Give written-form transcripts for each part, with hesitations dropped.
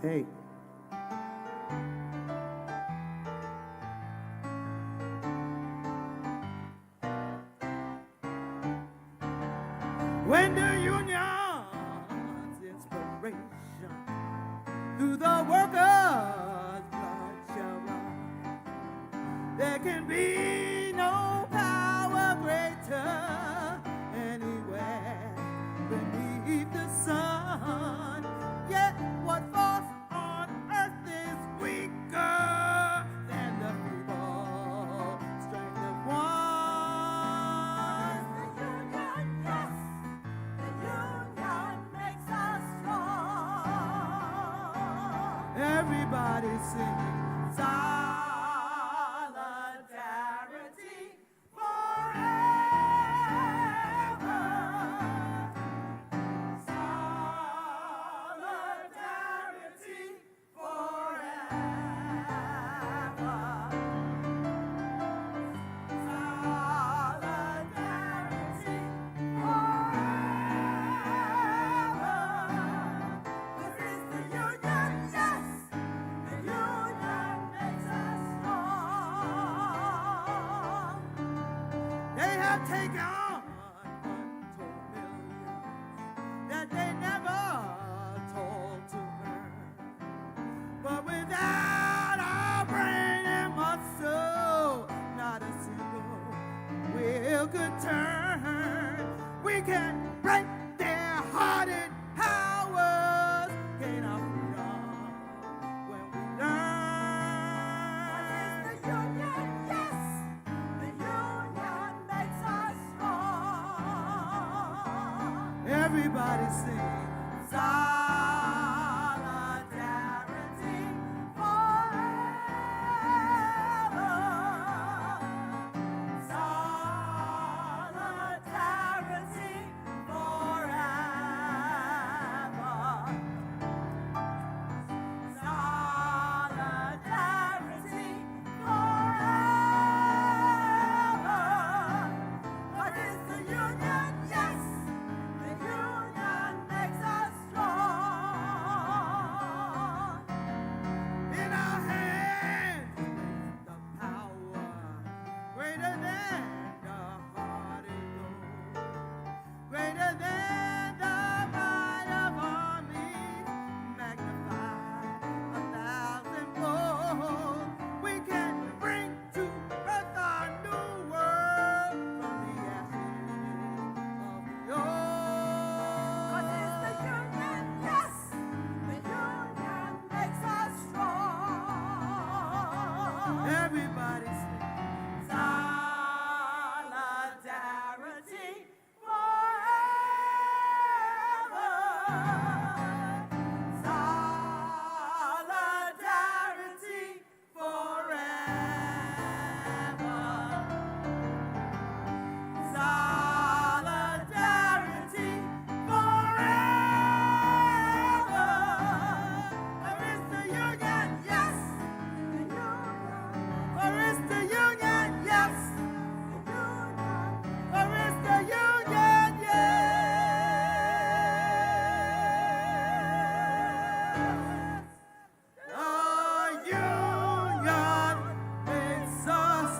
Hey. When the union's inspiration through the workers' blood shall run, there can be no power greater anywhere beneath the sun. Yet what force on earth is weaker than the feeble strength of one? The union, yes, the union makes us strong. Everybody sing solidarity forever. Solidarity forever. Solidarity forever. This is the union, yes, the union makes us strong. They have taken untold millions that they never told to earn. But without our brain and muscle, not a single wheel could turn. We can break their hardened powers, gain our freedom when we learn. The union, yes, the union makes us strong. Everybody sing solidarity forever. Solidarity forever. Solidarity forever. What is the union? Yes, the union makes us strong. In our hands the power greater than the hardy gold, greater than the might of armies, magnified 1,000-fold. We can bring to earth our new world from the ashes of the old. 'Cause it's the union, yes, the union makes us strong. Everybody sing solidarity forever. Solidarity forever. Solidarity forever. Where is the union? Yes, the union. Where is the union? Yes, the union. Where is the union? Yes. The union makes us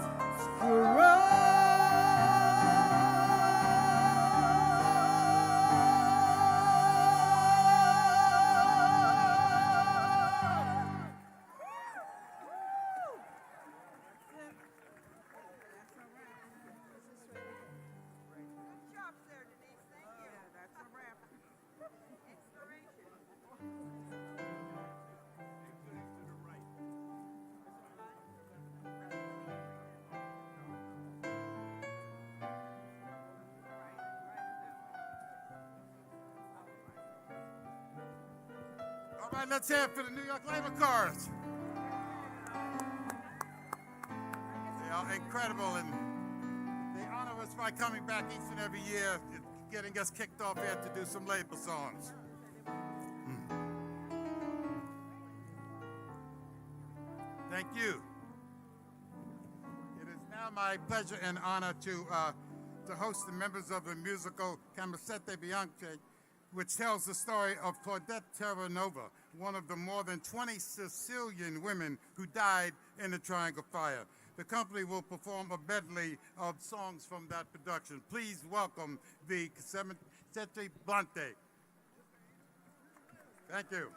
All right, let's hear it for the New York Labor Chorus. They are incredible, and they honor us by coming back each and every year, getting us kicked off here to do some labor songs. Thank you. It is now my pleasure and honor to host the members of the musical Commemoration, which tells the story of Claudette Terranova, one of the more than 20 Sicilian women who died in the Triangle Fire. The company will perform a medley of songs from that production. Please welcome the Sette Blante. Thank you.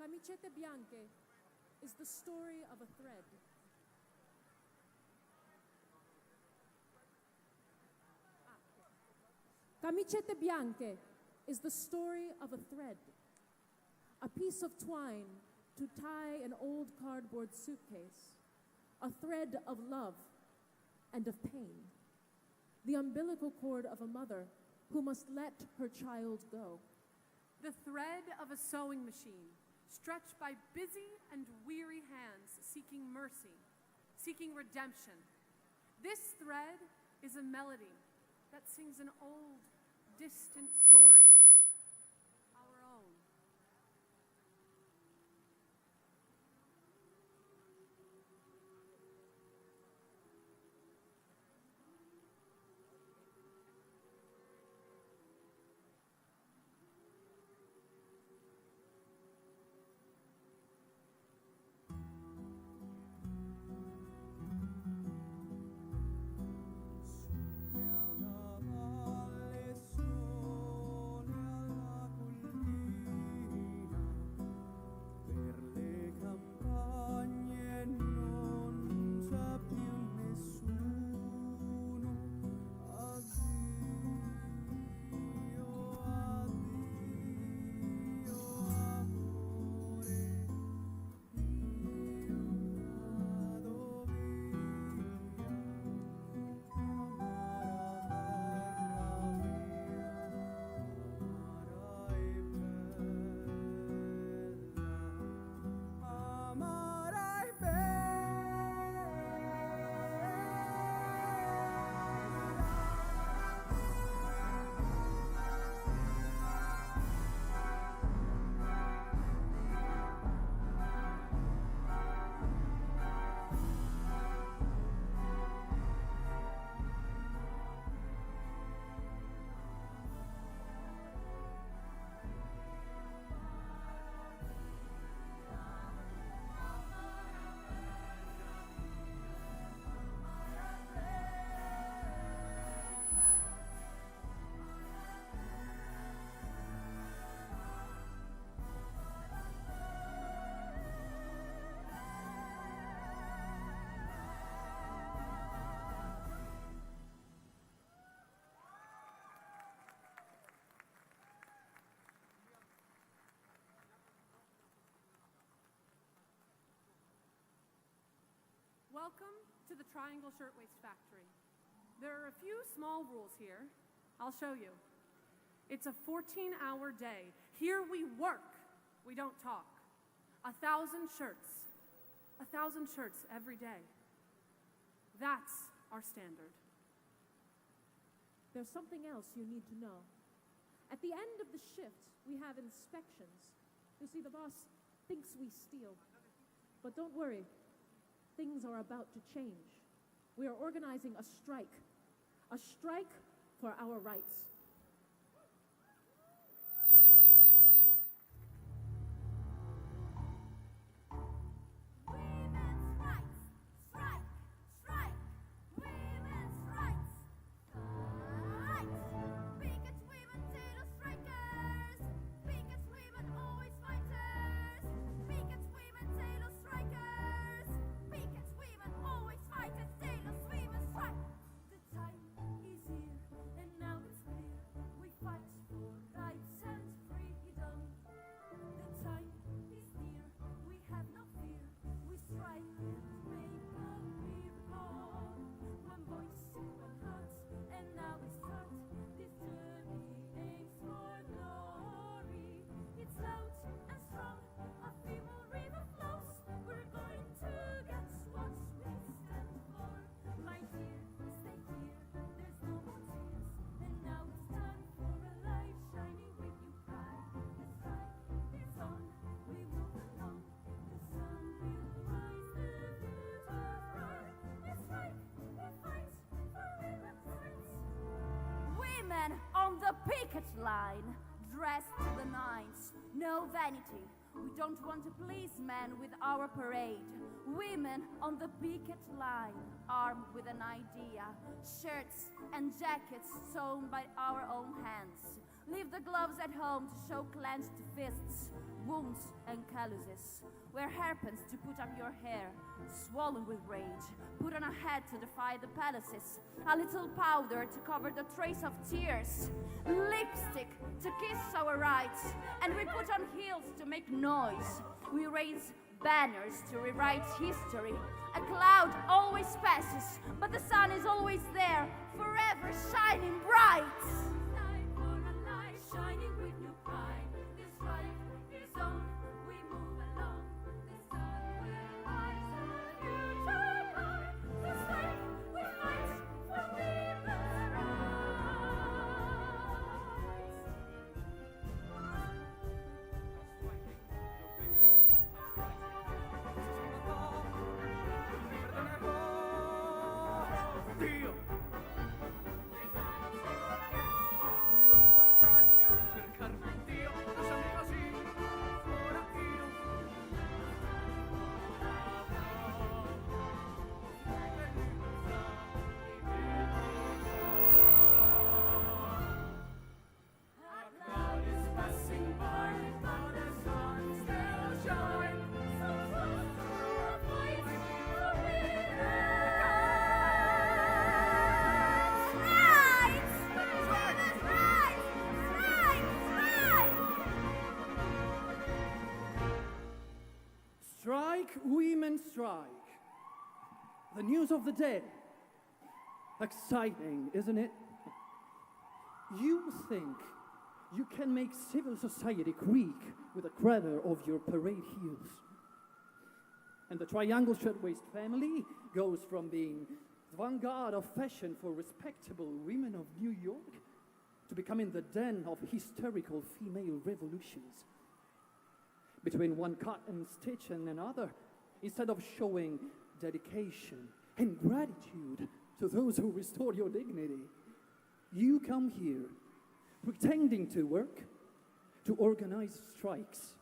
Camicette Bianche is the story of a thread. Camicette Bianche is the story of a thread, a piece of twine to tie an old cardboard suitcase, a thread of love and of pain, the umbilical cord of a mother who must let her child go. The thread of a sewing machine, stretched by busy and weary hands seeking mercy, seeking redemption. This thread is a melody that sings an old, distant story, our own. Nella valle sole Welcome to the Triangle Shirtwaist Factory. There are a few small rules here. I'll show you. It's a 14-hour day. Here we work. We don't talk. 1,000 shirts. 1,000 shirts every day. That's our standard. There's something else you need to know. At the end of the shift, we have inspections. You see, the boss thinks we steal. But don't worry, things are about to change. We are organizing a strike for our rights. Women's rights, strike, strike. Women's rights, fight. Pickets, women, tailor strikers. Pickets, women, always fighters. Pickets, women, tailor strikers. Pickets, women, always fighters. Tailors, women, strike. The time is here, and now it's clear. We fight for rights and freedom. The time is near, we have no fear. We strike and make a miracle. One voice, one heart, and now we start. This journey aims for glory. It's loud and strong, a female river flows. We're going to get what we stand for. My dear, stay here, there's no more tears. And now it's time for a light shining with you bright. The strike is on, we move along. The sun will rise, the future bright. We strike, we fight for women's rights. Women on the picket line, dressed to the nines, no vanity. We don't want to please men with our parade. Women on the picket line, armed with an idea. Shirts and jackets sewn by our own hands. Leave the gloves at home to show clenched fists, wounds and calluses. Wear hairpins to put up your hair, swollen with rage. Put on a hat to defy the palaces. A little powder to cover the trace of tears. Lipstick to kiss our rights. And we put on heels to make noise. We raise banners to rewrite history. A cloud always passes, but the sun is always there, forever shining bright. Time for a light shining with new pride. This right is on, we move along. The sun will rise, the future bright. This right we fight for women's Dio! Non guardarmi, non cercarmi, Dio, lasciami così, ora io. A cloud is passing by, but the sun still shines. So close to a fight for women's rights! Women's rights! Strike, women, strike. The news of the day. Exciting, isn't it? You think you can make civil society creak with a crater of your parade heels. And the Triangle Shirtwaist family goes from being the vanguard of fashion for respectable women of New York to becoming the den of hysterical female revolutions. Between one cut and stitch and another, instead of showing dedication and gratitude to those who restored your dignity, you come here pretending to work, to organize strikes.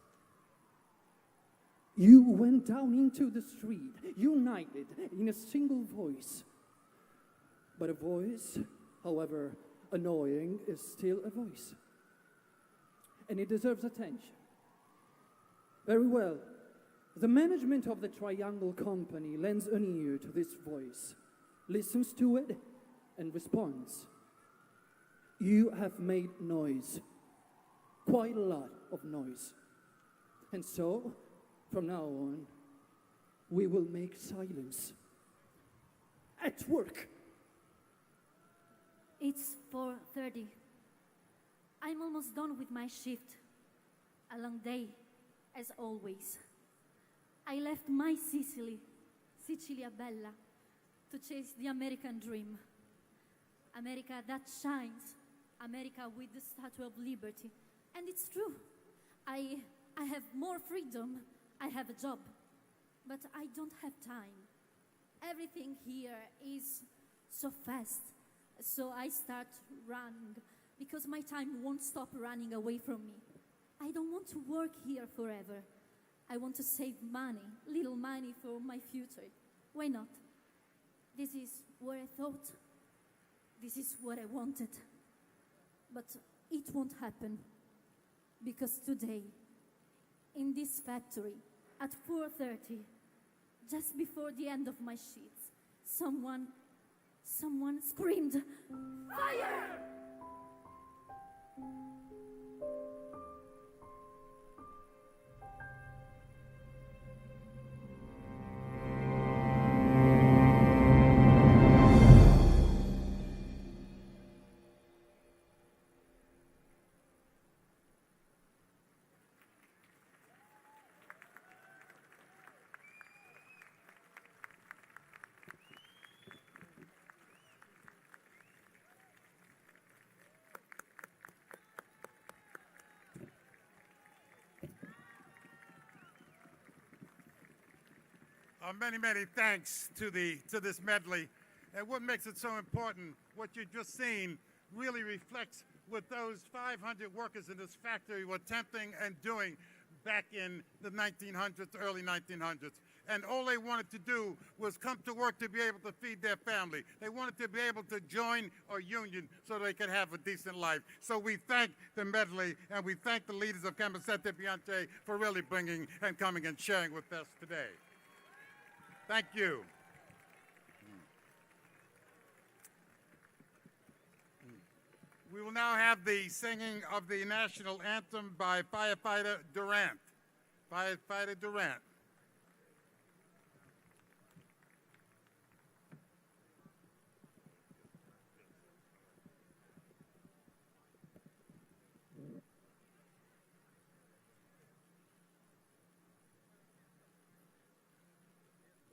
You went down into the street, united in a single voice. But a voice, however annoying, is still a voice. And it deserves attention. Very well. The management of the Triangle Company lends an ear to this voice, listens to it, and responds. You have made noise, quite a lot of noise. And so, from now on, we will make silence at work. It's 4:30. I'm almost done with my shift. A long day, as always. I left my Sicilia Bella, to chase the American dream. America that shines, America with the Statue of Liberty. And it's true, I have more freedom, I have a job, but I don't have time. Everything here is so fast, so I start running, because my time won't stop running away from me. I don't want to work here forever. I want to save money, little money for my future. Why not? This is what I thought. This is what I wanted. But it won't happen, because today, in this factory, at 4:30, just before the end of my shift, someone screamed, "Fire!" Many, many thanks to this medley. And what makes it so important, what you've just seen really reflects what those 500 workers in this factory were attempting and doing back in the 1900s, early 1900s. And all they wanted to do was come to work to be able to feed their family. They wanted to be able to join a union so they could have a decent life. So we thank the medley, and we thank the leaders of Commemoration for really bringing and coming and sharing with us today. Thank you. We will now have the singing of the national anthem by Firefighter Durant. Firefighter Durant.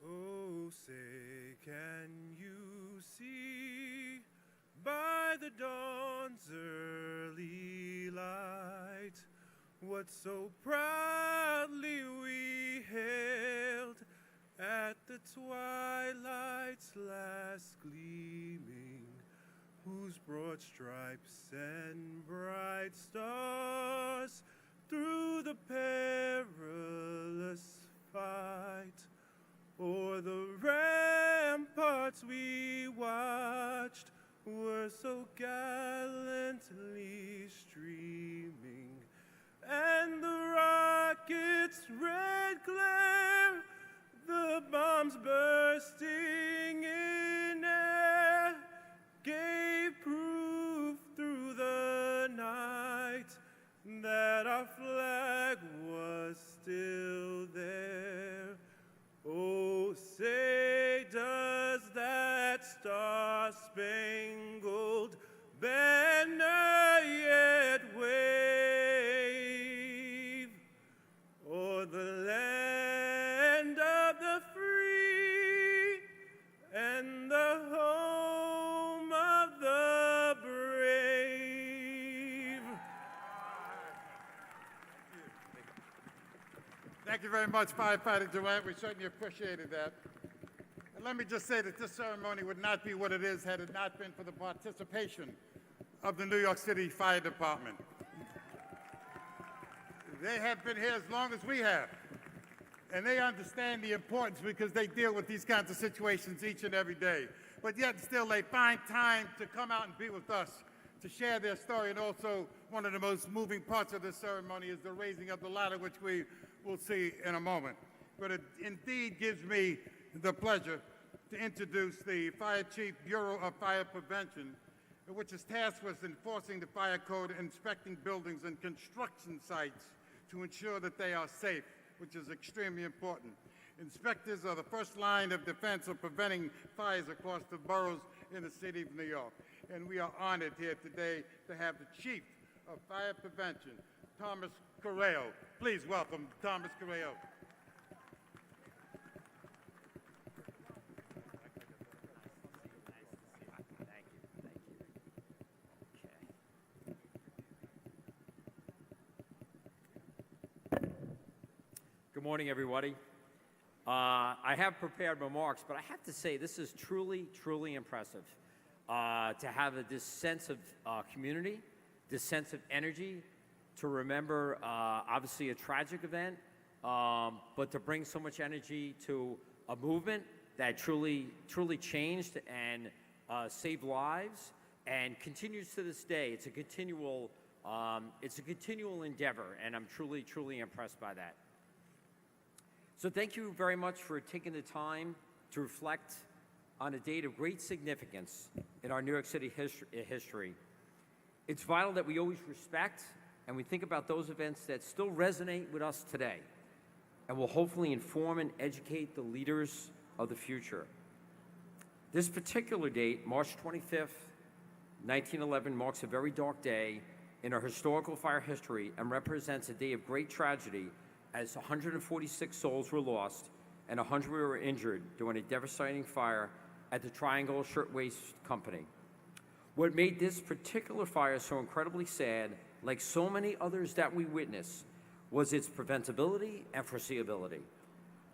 Oh, say, can you see by the dawn's early light what so proudly we hailed at the twilight's last gleaming, whose broad stripes and bright stars through the perilous fight o'er the ramparts we watched were so gallantly streaming, and the rocket's red glare, the bombs bursting in air, gave proof through the night that our flag was still there. Oh, say, does that star-spangled banner yet wave o'er the land of the free and the home of the brave? Thank you very much, Firefighter Durant. We certainly appreciated that. And let me just say that this ceremony would not be what it is had it not been for the participation of the New York City Fire Department. They have been here as long as we have. And they understand the importance because they deal with these kinds of situations each and every day. But yet still they find time to come out and be with us, to share their story. And also one of the most moving parts of this ceremony is the raising of the ladder, which we will see in a moment. But it indeed gives me the pleasure to introduce the Fire Chief Bureau of Fire Prevention, which is tasked with enforcing the fire code, inspecting buildings and construction sites to ensure that they are safe, which is extremely important. Inspectors are the first line of defense of preventing fires across the boroughs in the city of New York. And we are honored here today to have the Chief of Fire Prevention, Thomas Correo. Please welcome Thomas Correo. Good morning, everybody. I have prepared remarks, but I have to say this is truly, truly impressive to have this sense of community, this sense of energy, to remember obviously a tragic event, but to bring so much energy to a movement that truly, truly changed and saved lives and continues to this day. It's a continual endeavor, and I'm truly, truly impressed by that. So thank you very much for taking the time to reflect on a date of great significance in our New York City history. It's vital that we always respect and we think about those events that still resonate with us today and will hopefully inform and educate the leaders of the future. This particular date, March 25th, 1911, marks a very dark day in our historical fire history and represents a day of great tragedy as 146 souls were lost and 100 were injured during a devastating fire at the Triangle Shirtwaist Company. What made this particular fire so incredibly sad, like so many others that we witness, was its preventability and foreseeability.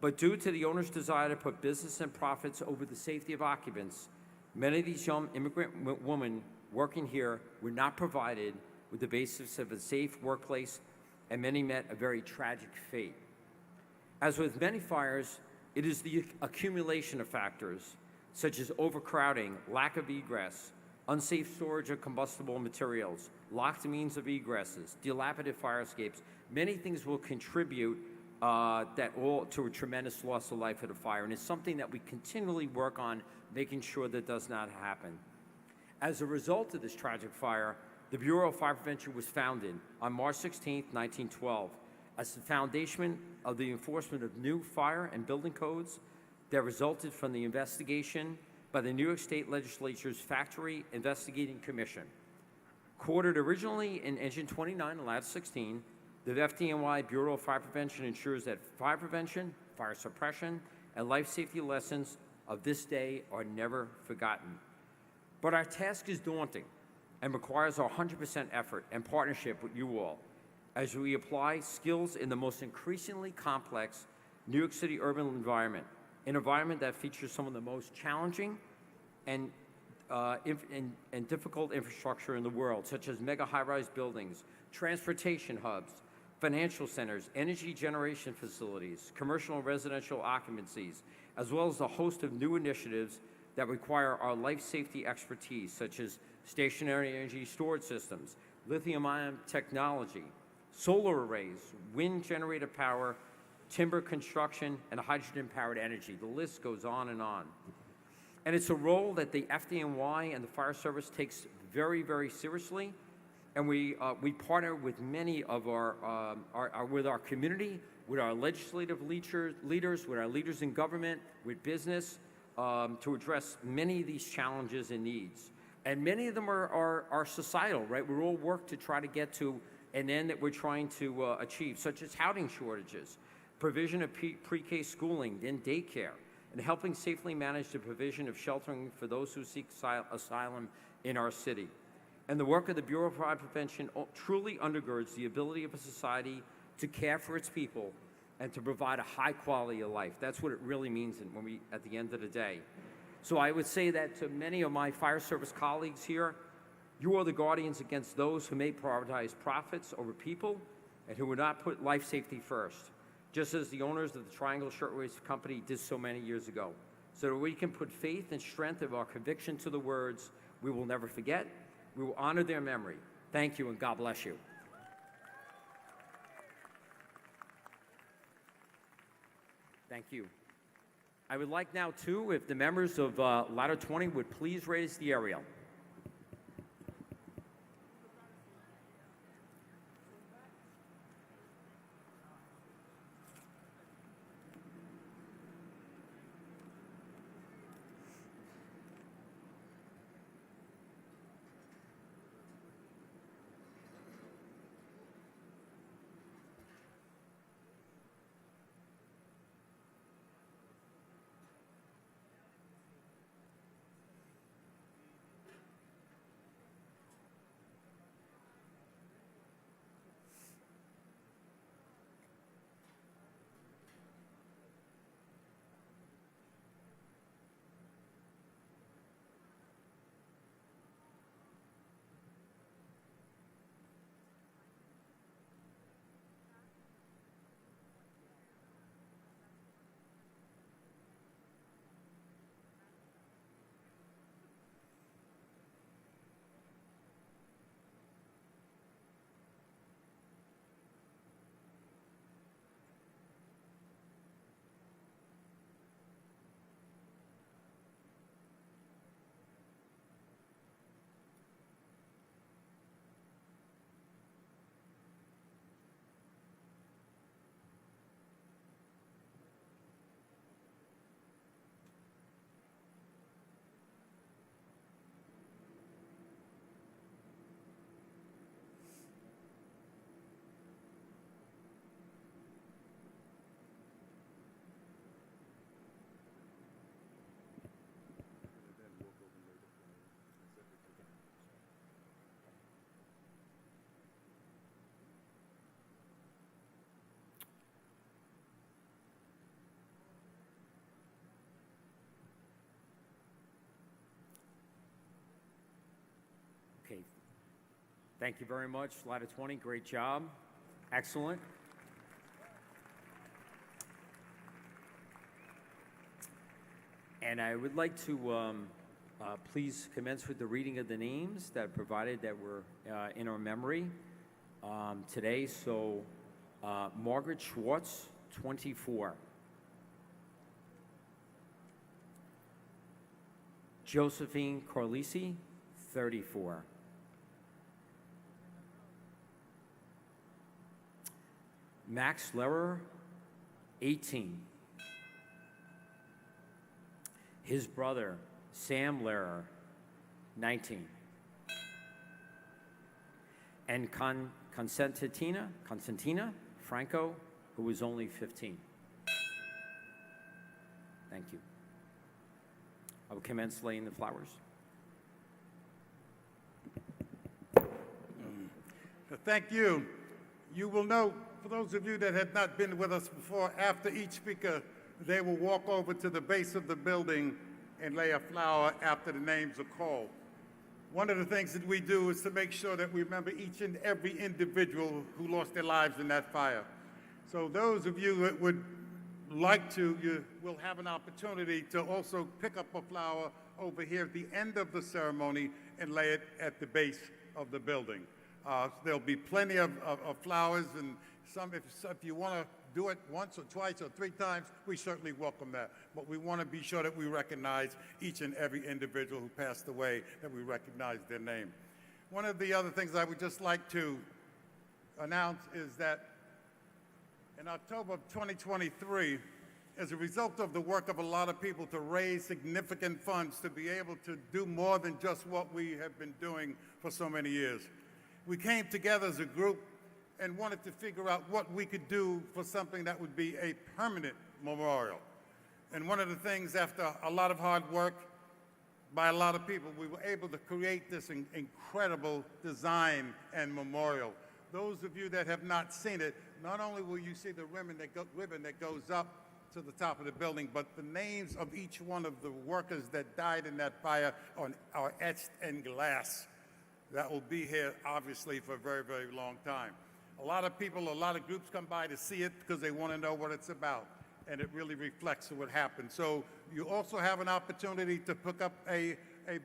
But due to the owner's desire to put business and profits over the safety of occupants, many of these young immigrant women working here were not provided with the basis of a safe workplace, and many met a very tragic fate. As with many fires, it is the accumulation of factors, such as overcrowding, lack of egress, unsafe storage of combustible materials, locked means of egresses, dilapidated fire escapes. Many things will contribute to a tremendous loss of life at a fire, and it's something that we continually work on making sure that does not happen. As a result of this tragic fire, the Bureau of Fire Prevention was founded on March 16, 1912, as the foundation of the enforcement of new fire and building codes that resulted from the investigation by the New York State Legislature's Factory Investigating Commission. Quartered originally in Engine 29 and Lat 16, the FDNY Bureau of Fire Prevention ensures that fire prevention, fire suppression, and life safety lessons of this day are never forgotten. But our task is daunting and requires our 100% effort and partnership with you all as we apply skills in the most increasingly complex New York City urban environment, an environment that features some of the most challenging and difficult infrastructure in the world, such as mega high-rise buildings, transportation hubs, financial centers, energy generation facilities, commercial and residential occupancies, as well as a host of new initiatives that require our life safety expertise, such as stationary energy storage systems, lithium-ion technology, solar arrays, wind generated power, timber construction, and hydrogen-powered energy. The list goes on and on. And it's a role that the FDNY and the Fire Service takes very, very seriously. And we partner with many of with our community, with our legislative leaders, with our leaders in government, with business, to address many of these challenges and needs. And many of them are societal, right? We all work to try to get to an end that we're trying to achieve, such as housing shortages, provision of pre-K schooling, then daycare, and helping safely manage the provision of sheltering for those who seek asylum in our city. And the work of the Bureau of Fire Prevention truly undergirds the ability of a society to care for its people and to provide a high quality of life. That's what it really means at the end of the day. So I would say that to many of my fire service colleagues here, you are the guardians against those who may prioritize profits over people and who would not put life safety first, just as the owners of the Triangle Shirtwaist Company did so many years ago, so that we can put faith and strength of our conviction to the words, we will never forget, we will honor their memory. Thank you, and God bless you. Thank you. I would like now, too, if the members of Ladder 20 would please raise the aerial. Thank you very much, Ladder 20. Great job. Excellent. And I would like to please commence with the reading of the names that are provided that were in our memory today. So, Margaret Schwartz, 24. Josephine Carlisi, 34. Max Lehrer, 18. His brother, Sam Lehrer, 19. And Constantina Franco, who was only 15. Thank you. I will commence laying the flowers. Thank you. You will note, for those of you that have not been with us before, after each speaker, they will walk over to the base of the building and lay a flower after the names are called. One of the things that we do is to make sure that we remember each and every individual who lost their lives in that fire. So those of you that would like to, you will have an opportunity to also pick up a flower over here at the end of the ceremony and lay it at the base of the building. There'll be plenty of flowers, and if you want to do it once or twice or 3 times, we certainly welcome that. But we want to be sure that we recognize each and every individual who passed away, that we recognize their name. One of the other things I would just like to announce is that in October of 2023, as a result of the work of a lot of people to raise significant funds to be able to do more than just what we have been doing for so many years, we came together as a group and wanted to figure out what we could do for something that would be a permanent memorial. And one of the things, after a lot of hard work by a lot of people, we were able to create this incredible design and memorial. Those of you that have not seen it, not only will you see the ribbon that goes up to the top of the building, but the names of each one of the workers that died in that fire are etched in glass. That will be here, obviously, for a very, very long time. A lot of people, a lot of groups come by to see it because they want to know what it's about, and it really reflects what happened. So you also have an opportunity to pick up a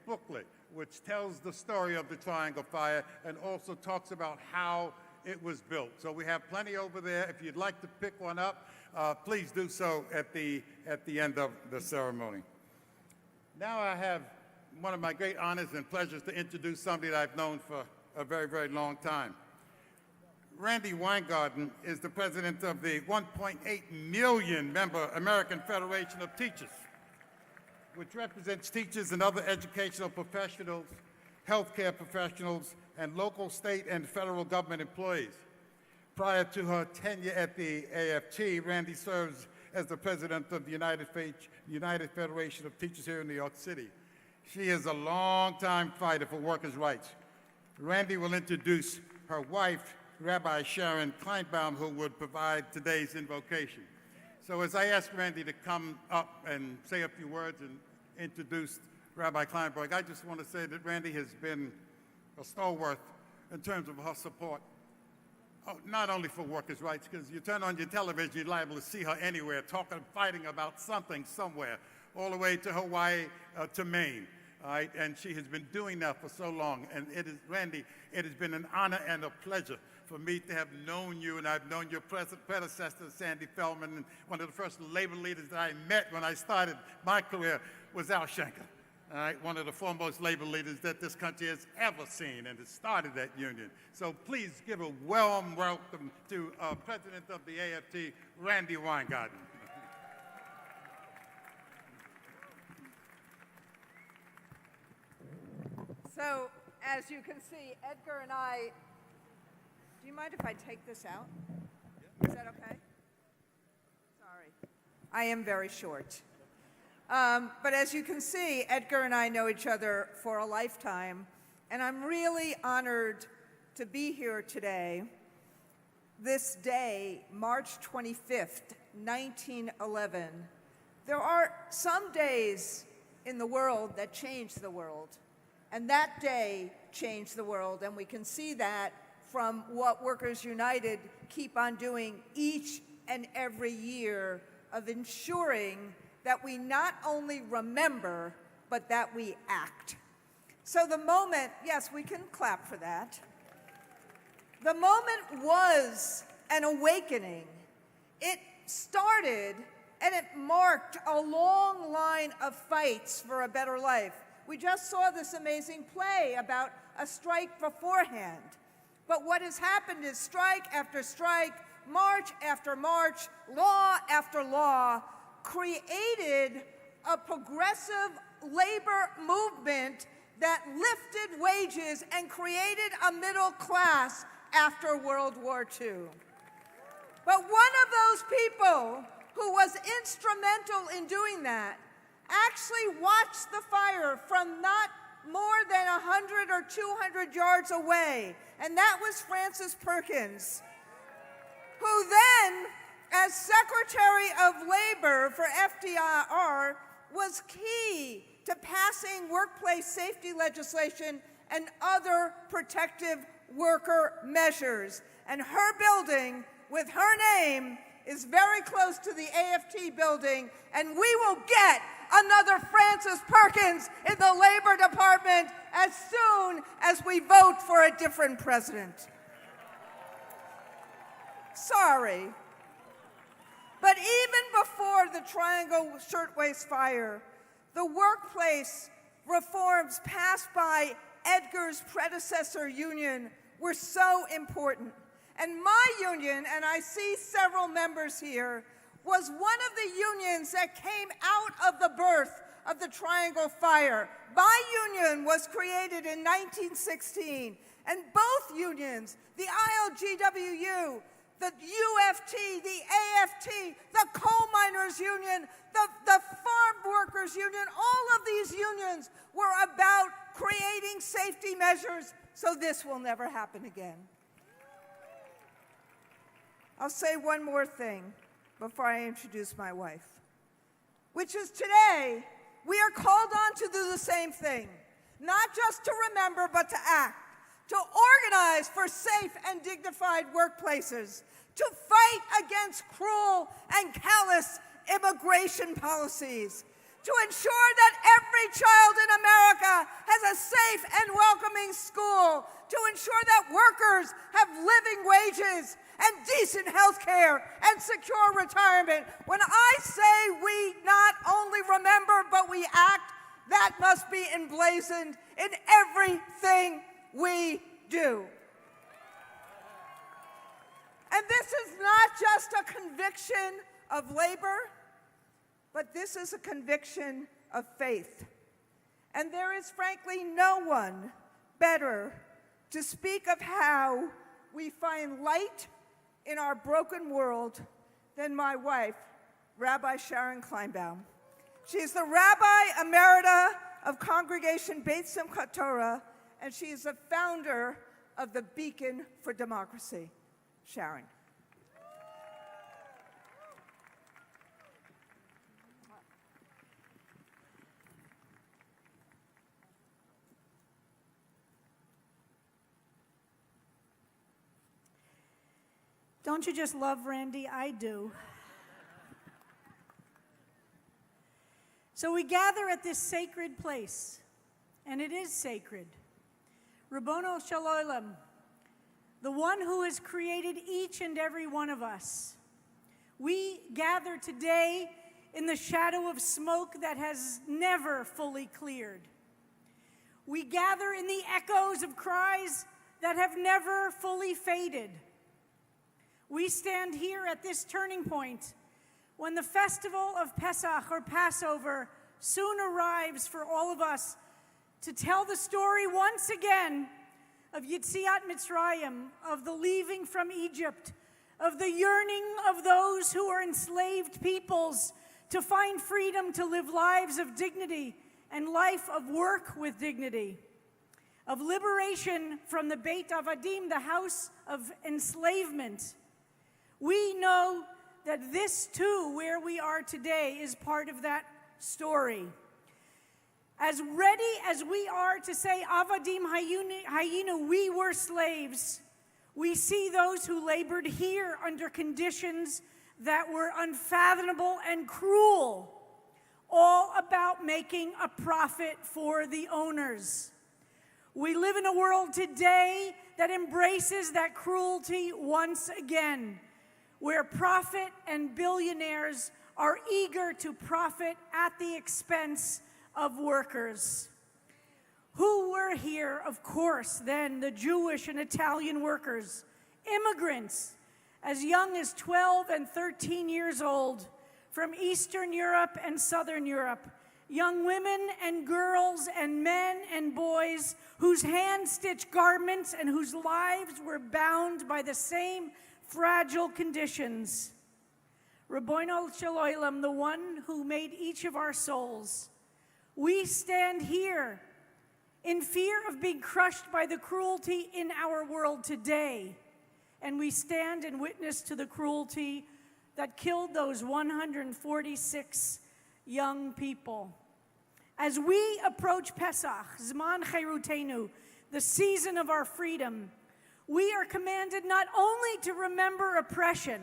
booklet which tells the story of the Triangle Fire and also talks about how it was built. So we have plenty over there. If you'd like to pick one up, please do so at the end of the ceremony. Now I have one of my great honors and pleasures to introduce somebody that I've known for a very, very long time. Randy Weingarten is the president of the 1.8 million member American Federation of Teachers, which represents teachers and other educational professionals, healthcare professionals, and local, state, and federal government employees. Prior to her tenure at the AFT, Randy serves as the president of the United Federation of Teachers here in New York City. She is a long-time fighter for workers' rights. Randy will introduce her wife, Rabbi Sharon Kleinbaum, who would provide today's invocation. So as I ask Randy to come up and say a few words and introduce Rabbi Kleinbaum, I just want to say that Randy has been a stalwart in terms of her support, not only for workers' rights, because you turn on your television, you're liable to see her anywhere, talking, fighting about something somewhere, all the way to Hawaii, to Maine. All right, and she has been doing that for so long. And Randy, it has been an honor and a pleasure for me to have known you, and I've known your predecessor, Sandy Feldman, and one of the first labor leaders that I met when I started my career was Al Schenker. All right, one of the foremost labor leaders that this country has ever seen, and it started that union. So please give a warm welcome to President of the AFT, Randy Weingarten. So, as you can see, Edgar and I, do you mind if I take this out? Is that okay? Sorry. I am very short. But as you can see, Edgar and I know each other for a lifetime, and I'm really honored to be here today. This day, March 25th, 1911. There are some days in the world that change the world. And that day change the world, and we can see that from what Workers United keep on doing each and every year of ensuring that we not only remember, but that we act. So the moment, yes, we can clap for that. The moment was an awakening. It started and it marked a long line of fights for a better life. We just saw this amazing play about a strike beforehand. But what has happened is strike after strike, march after march, law after law, created a progressive labor movement that lifted wages and created a middle class after World War II. But one of those people who was instrumental in doing that actually watched the fire from not more than 100 or 200 yards away, and that was Frances Perkins, who then, as Secretary of Labor for FDR, was key to passing workplace safety legislation and other protective worker measures. And her building, with her name, is very close to the AFT building, and we will get another Frances Perkins in the Labor Department as soon as we vote for a different president. Sorry. But even before the Triangle Shirtwaist Fire, the workplace reforms passed by Edgar's predecessor union were so important. And my union, and I see several members here, was one of the unions that came out of the birth of the Triangle Fire. My union was created in 1916, and both unions, the ILGWU, the UFT, the AFT, the Coal Miners Union, the Farm Workers Union, all of these unions were about creating safety measures so this will never happen again. I'll say one more thing before I introduce my wife, which is today we are called on to do the same thing, not just to remember, but to act, to organize for safe and dignified workplaces, to fight against cruel and callous immigration policies, to ensure that every child in America has a safe and welcoming school, to ensure that workers have living wages and decent health care and secure retirement. When I say we not only remember, but we act, that must be emblazoned in everything we do. And this is not just a conviction of labor, but this is a conviction of faith. And there is frankly no one better to speak of how we find light in our broken world than my wife, Rabbi Sharon Kleinbaum. She's the Rabbi Emerita of Congregation Beit Simchat Torah, and she is the founder of the Beacon for Democracy. Sharon. Don't you just love Randy? I do. So we gather at this sacred place, and it is sacred. Ribbono Shel Olam, the one who has created each and every one of us. We gather today in the shadow of smoke that has never fully cleared. We gather in the echoes of cries that have never fully faded. We stand here at this turning point when the festival of Pesach, or Passover, soon arrives for all of us to tell the story once again of Yetziat Mitzrayim, of the leaving from Egypt, of the yearning of those who are enslaved peoples to find freedom to live lives of dignity and life of work with dignity, of liberation from the Beit Avadim, the house of enslavement. We know that this too, where we are today, is part of that story. As ready as we are to say, Avadim Hayinu, we were slaves, we see those who labored here under conditions that were unfathomable and cruel, all about making a profit for the owners. We live in a world today that embraces that cruelty once again, where profit and billionaires are eager to profit at the expense of workers. Who were here, of course, then? The Jewish and Italian workers, immigrants, as young as 12 and 13 years old, from Eastern Europe and Southern Europe, young women and girls and men and boys whose hand-stitched garments and whose lives were bound by the same fragile conditions. Rabbeinu Shel Olam, the one who made each of our souls, we stand here in fear of being crushed by the cruelty in our world today, and we stand in witness to the cruelty that killed those 146 young people. As we approach Pesach, Zman Cherutenu, the season of our freedom, we are commanded not only to remember oppression,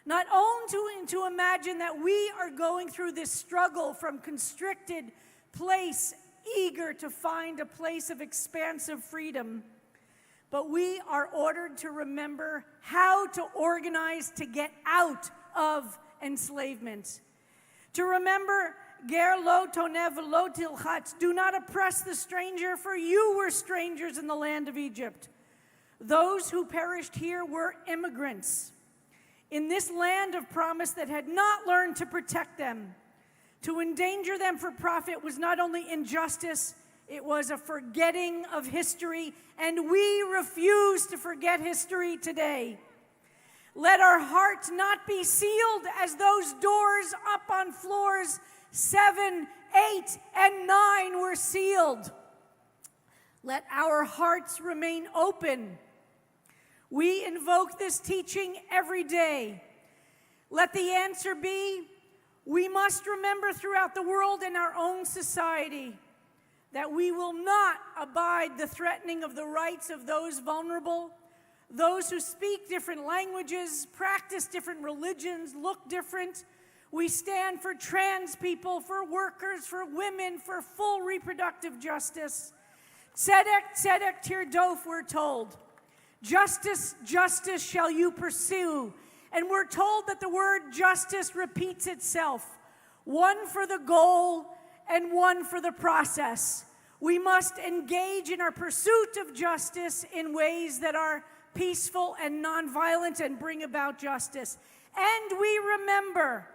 not only to imagine that we are going through this struggle from constricted place, eager to find a place of expansive freedom, but we are ordered to remember how to organize to get out of enslavement. To remember, Ger lo tonev lo tilchatz, do not oppress the stranger, for you were strangers in the land of Egypt. Those who perished here were immigrants in this land of promise that had not learned to protect them. To endanger them for profit was not only injustice, it was a forgetting of history, and we refuse to forget history today. Let our hearts not be sealed as those doors up on floors 7, 8, and 9 were sealed. Let our hearts remain open. We invoke this teaching every day. Let the answer be, we must remember throughout the world and our own society that we will not abide the threatening of the rights of those vulnerable, those who speak different languages, practice different religions, look different. We stand for trans people, for workers, for women, for full reproductive justice. Tzedek, tzedek tirdof, we're told. Justice, justice shall you pursue. And we're told that the word justice repeats itself. One for the goal and one for the process. We must engage in our pursuit of justice in ways that are peaceful and nonviolent and bring about justice. And we remember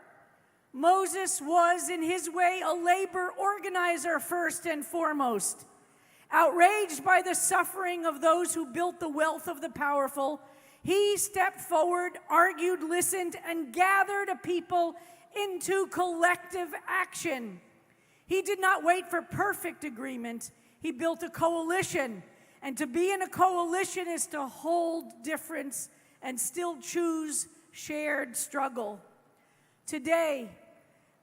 Moses was, in his way, a labor organizer first and foremost. Outraged by the suffering of those who built the wealth of the powerful, he stepped forward, argued, listened, and gathered a people into collective action. He did not wait for perfect agreement. He built a coalition. And to be in a coalition is to hold difference and still choose shared struggle. Today,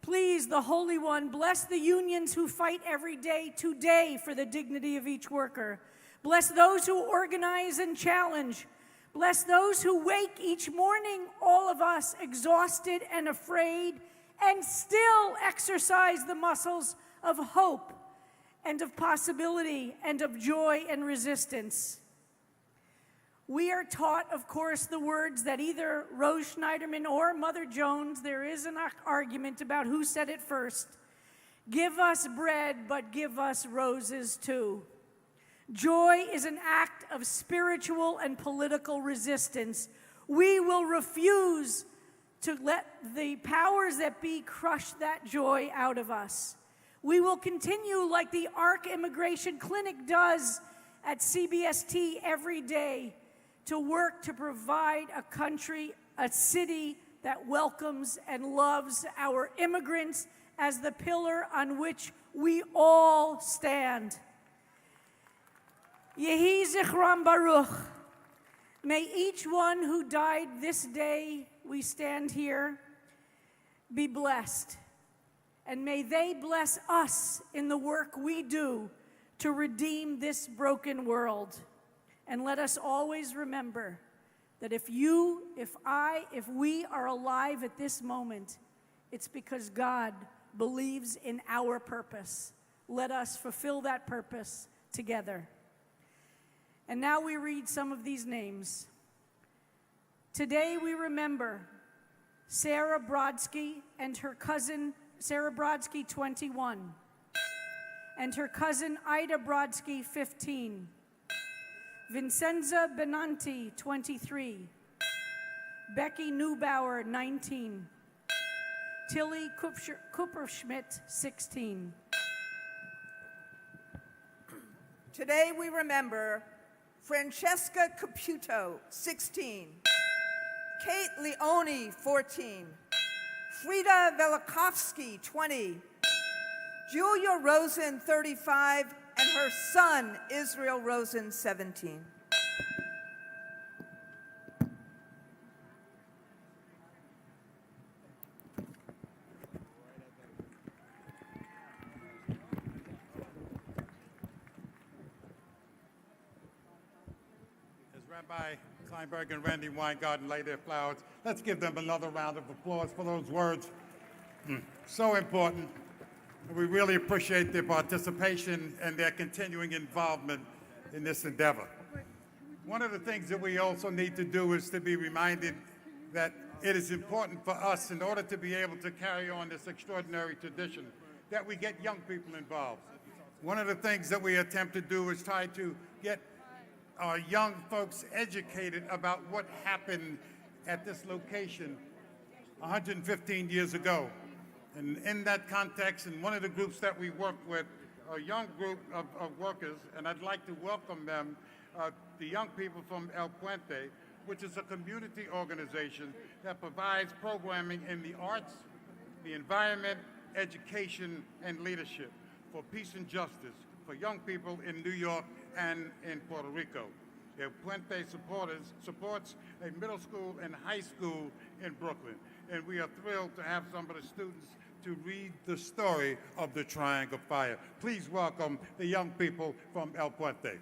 please, the Holy One, bless the unions who fight every day today for the dignity of each worker. Bless those who organize and challenge. Bless those who wake each morning, all of us, exhausted and afraid, and still exercise the muscles of hope and of possibility and of joy and resistance. We are taught, of course, the words that either Rose Schneiderman or Mother Jones, there is an argument about who said it first. Give us bread, but give us roses too. Joy is an act of spiritual and political resistance. We will refuse to let the powers that be crush that joy out of us. We will continue like the ARC Immigration Clinic does at CBST every day to work to provide a country, a city that welcomes and loves our immigrants as the pillar on which we all stand. Yehi Zichram Baruch. May each one who died this day we stand here be blessed. and may they bless us in the work we do to redeem this broken world. And let us always remember that if you, if I, if we are alive at this moment, it's because God believes in our purpose. Let us fulfill that purpose together. And now we read some of these names. Today we remember Sarah Brodsky and her cousin, Sarah Brodsky, 21, and her cousin Ida Brodsky, 15, Vincenza Benanti, 23, Becky Neubauer, 19, Tilly Kupperschmidt, 16. Today we remember Francesca Caputo, 16, Kate Leone, 14, Frida Velikovsky, 20, Julia Rosen, 35, and her son, Israel Rosen, 17. As Rabbi Kleinberg and Randy Weingarten lay their flowers, let's give them another round of applause for those words. So important. We really appreciate their participation and their continuing involvement in this endeavor. One of the things that we also need to do is to be reminded that it is important for us, in order to be able to carry on this extraordinary tradition, that we get young people involved. One of the things that we attempt to do is try to get our young folks educated about what happened at this location 115 years ago. And in that context, and one of the groups that we work with, a young group of workers, and I'd like to welcome them, the young people from El Puente, which is a community organization that provides programming in the arts, the environment, education, and leadership for peace and justice for young people in New York and in Puerto Rico. El Puente supports a middle school and high school in Brooklyn, and we are thrilled to have some of the students to read the story of the Triangle Fire. Please welcome the young people from El Puente.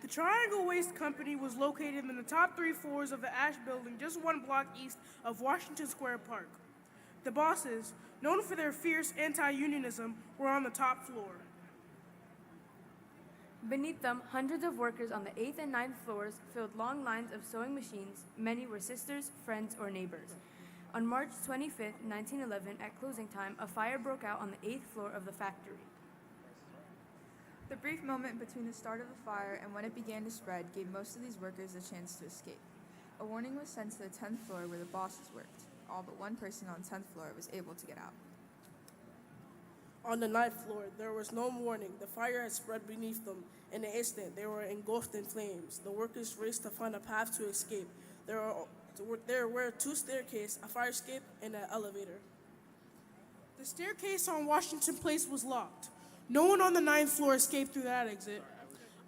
The Triangle Waste Company was located in the top 3 floors of the Ash Building, just 1 block east of Washington Square Park. The bosses, known for their fierce anti-unionism, were on the top floor. Beneath them, hundreds of workers on the 8th and 9th floors filled long lines of sewing machines. Many were sisters, friends, or neighbors. On March 25, 1911, at closing time, a fire broke out on the 8th floor of the factory. The brief moment between the start of the fire and when it began to spread gave most of these workers a chance to escape. A warning was sent to the 10th floor where the bosses worked. All but one person on the 10th floor was able to get out. On the 9th floor, there was no warning. The fire had spread beneath them. In an instant, they were engulfed in flames. The workers raced to find a path to escape. There were 2 staircases, a fire escape, and an elevator. The staircase on Washington Place was locked. No one on the 9th floor escaped through that exit.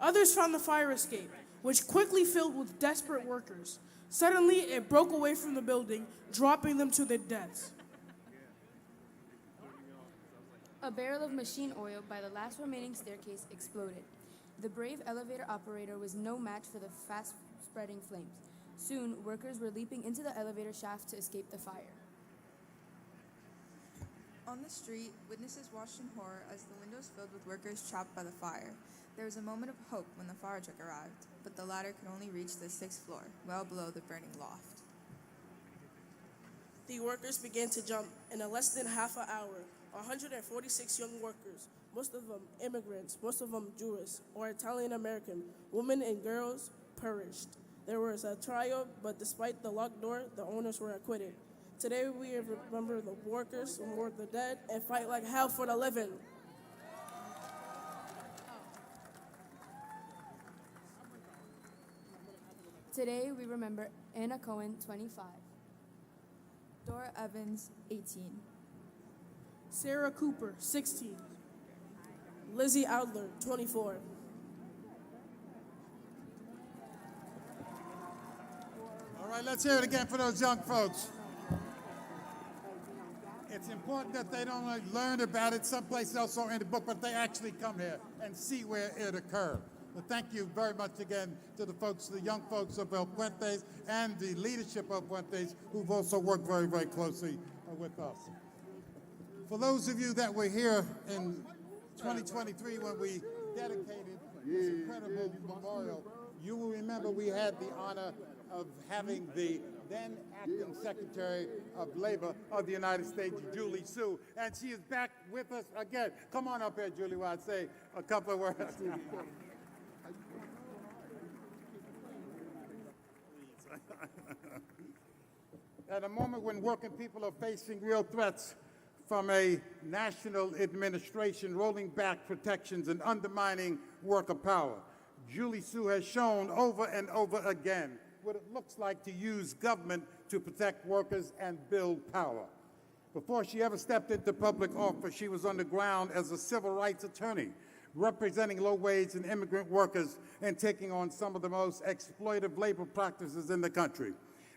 Others found the fire escape, which quickly filled with desperate workers. Suddenly, it broke away from the building, dropping them to their deaths. A barrel of machine oil by the last remaining staircase exploded. The brave elevator operator was no match for the fast-spreading flames. Soon, workers were leaping into the elevator shaft to escape the fire. On the street, witnesses watched in horror as the windows filled with workers trapped by the fire. There was a moment of hope when the fire truck arrived, but the ladder could only reach the 6th floor, well below the burning loft. The workers began to jump. In less than half an hour, 146 young workers, most of them immigrants, most of them Jewish or Italian-American, women and girls, perished. There was a trial, but despite the locked door, the owners were acquitted. Today we remember the workers, mourn the dead, and fight like hell for the living. Today we remember Anna Cohen, 25. Dora Evans, 18. Sarah Cooper, 16. Lizzie Adler, 24. All right, let's hear it again for those young folks. It's important that they don't only learn about it someplace else or in the book, but they actually come here and see where it occurred. Well, thank you very much again to the folks, the young folks of El Puentes and the leadership of Puentes, who've also worked very, very closely with us. For those of you that were here in 2023 when we dedicated this incredible memorial, you will remember we had the honor of having the then acting Secretary of Labor of the United States, Julie Su, and she is back with us again. Come on up here, Julie, while I say a couple of words. At a moment when working people are facing real threats from a national administration rolling back protections and undermining worker power, Julie Su has shown over and over again what it looks like to use government to protect workers and build power. Before she ever stepped into public office, she was on the ground as a civil rights attorney, representing low-wage and immigrant workers and taking on some of the most exploitive labor practices in the country.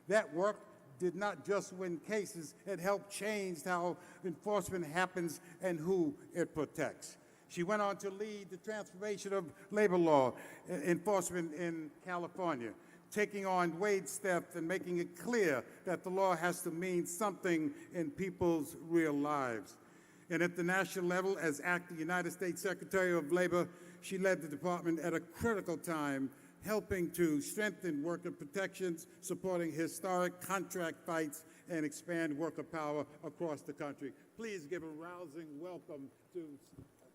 That work did not just win cases, it helped change how enforcement happens and who it protects. She went on to lead the transformation of labor law enforcement in California, taking on wage theft and making it clear that the law has to mean something in people's real lives. And at the national level, as acting United States Secretary of Labor, she led the department at a critical time, helping to strengthen worker protections, supporting historic contract fights, and expand worker power across the country. Please give a rousing welcome to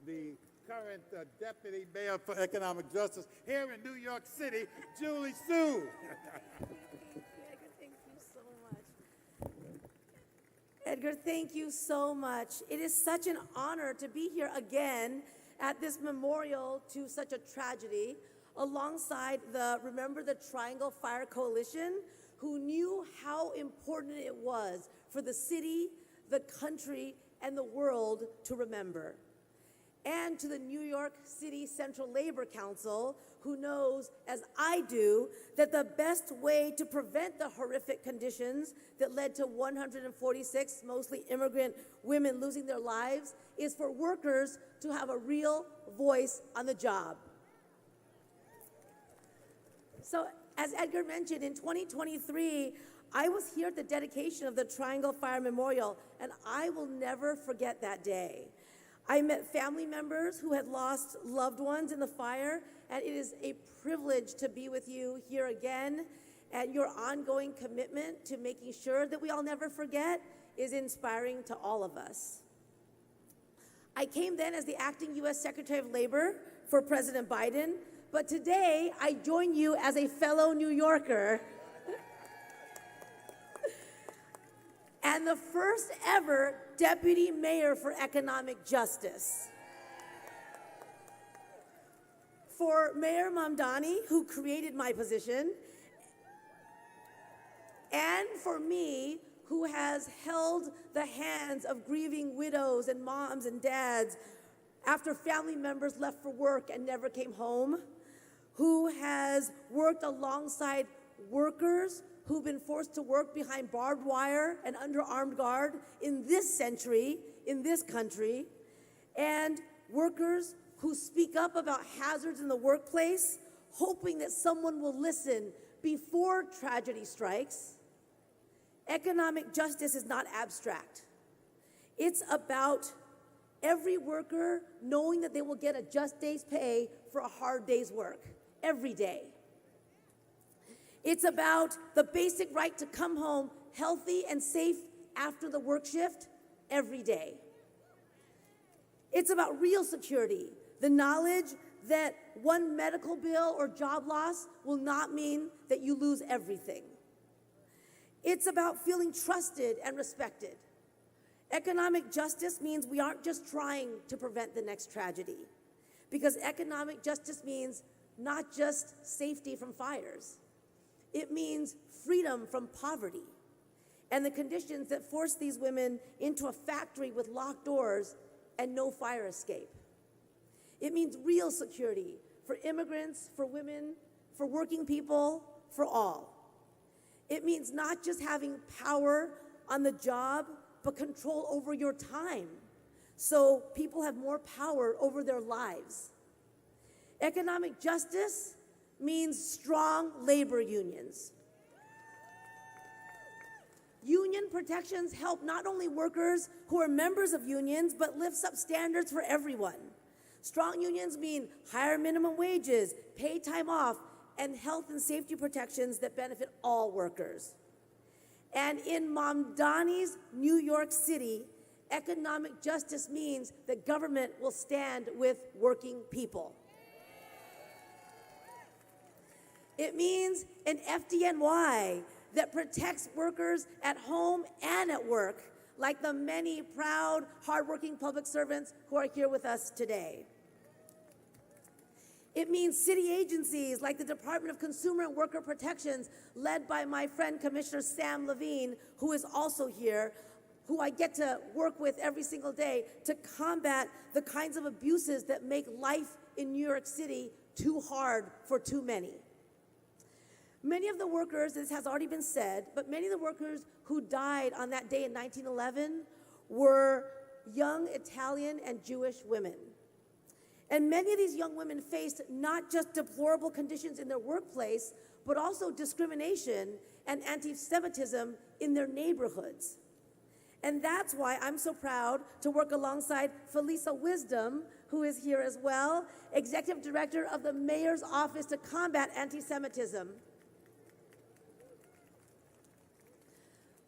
the current Deputy Mayor for Economic Justice here in New York City, Julie Su. Thank you so much. Edgar, thank you so much. It is such an honor to be here again at this memorial to such a tragedy, alongside the Remember the Triangle Fire Coalition, who knew how important it was for the city, the country, and the world to remember. And to the New York City Central Labor Council, who knows, as I do, that the best way to prevent the horrific conditions that led to 146 mostly immigrant women losing their lives is for workers to have a real voice on the job. So, as Edgar mentioned, in 2023, I was here at the dedication of the Triangle Fire Memorial, and I will never forget that day. I met family members who had lost loved ones in the fire, and it is a privilege to be with you here again. And your ongoing commitment to making sure that we all never forget is inspiring to all of us. I came then as the acting U.S. Secretary of Labor for President Biden, but today I join you as a fellow New Yorker and the first ever Deputy Mayor for Economic Justice. For Mayor Mamdani, who created my position, and for me, who has held the hands of grieving widows and moms and dads after family members left for work and never came home, who has worked alongside workers who've been forced to work behind barbed wire and under armed guard in this century, in this country, and workers who speak up about hazards in the workplace, hoping that someone will listen before tragedy strikes. Economic justice is not abstract. It's about every worker knowing that they will get a just day's pay for a hard day's work, every day. It's about the basic right to come home healthy and safe after the work shift, every day. It's about real security, the knowledge that one medical bill or job loss will not mean that you lose everything. It's about feeling trusted and respected. Economic justice means we aren't just trying to prevent the next tragedy, because economic justice means not just safety from fires. It means freedom from poverty. and the conditions that force these women into a factory with locked doors and no fire escape. It means real security for immigrants, for women, for working people, for all. It means not just having power on the job, but control over your time, so people have more power over their lives. Economic justice means strong labor unions. Union protections help not only workers who are members of unions, but lifts up standards for everyone. Strong unions mean higher minimum wages, paid time off, and health and safety protections that benefit all workers. And in Mamdani's New York City, economic justice means that government will stand with working people. It means an FDNY that protects workers at home and at work, like the many proud, hardworking public servants who are here with us today. It means city agencies like the Department of Consumer and Worker Protections, led by my friend Commissioner Sam Levine, who is also here, who I get to work with every single day to combat the kinds of abuses that make life in New York City too hard for too many. Many of the workers, this has already been said, but many of the workers who died on that day in 1911 were young Italian and Jewish women. And many of these young women faced not just deplorable conditions in their workplace, but also discrimination and anti-Semitism in their neighborhoods. And that's why I'm so proud to work alongside Felisa Wisdom, who is here as well, Executive Director of the Mayor's Office to Combat Anti-Semitism.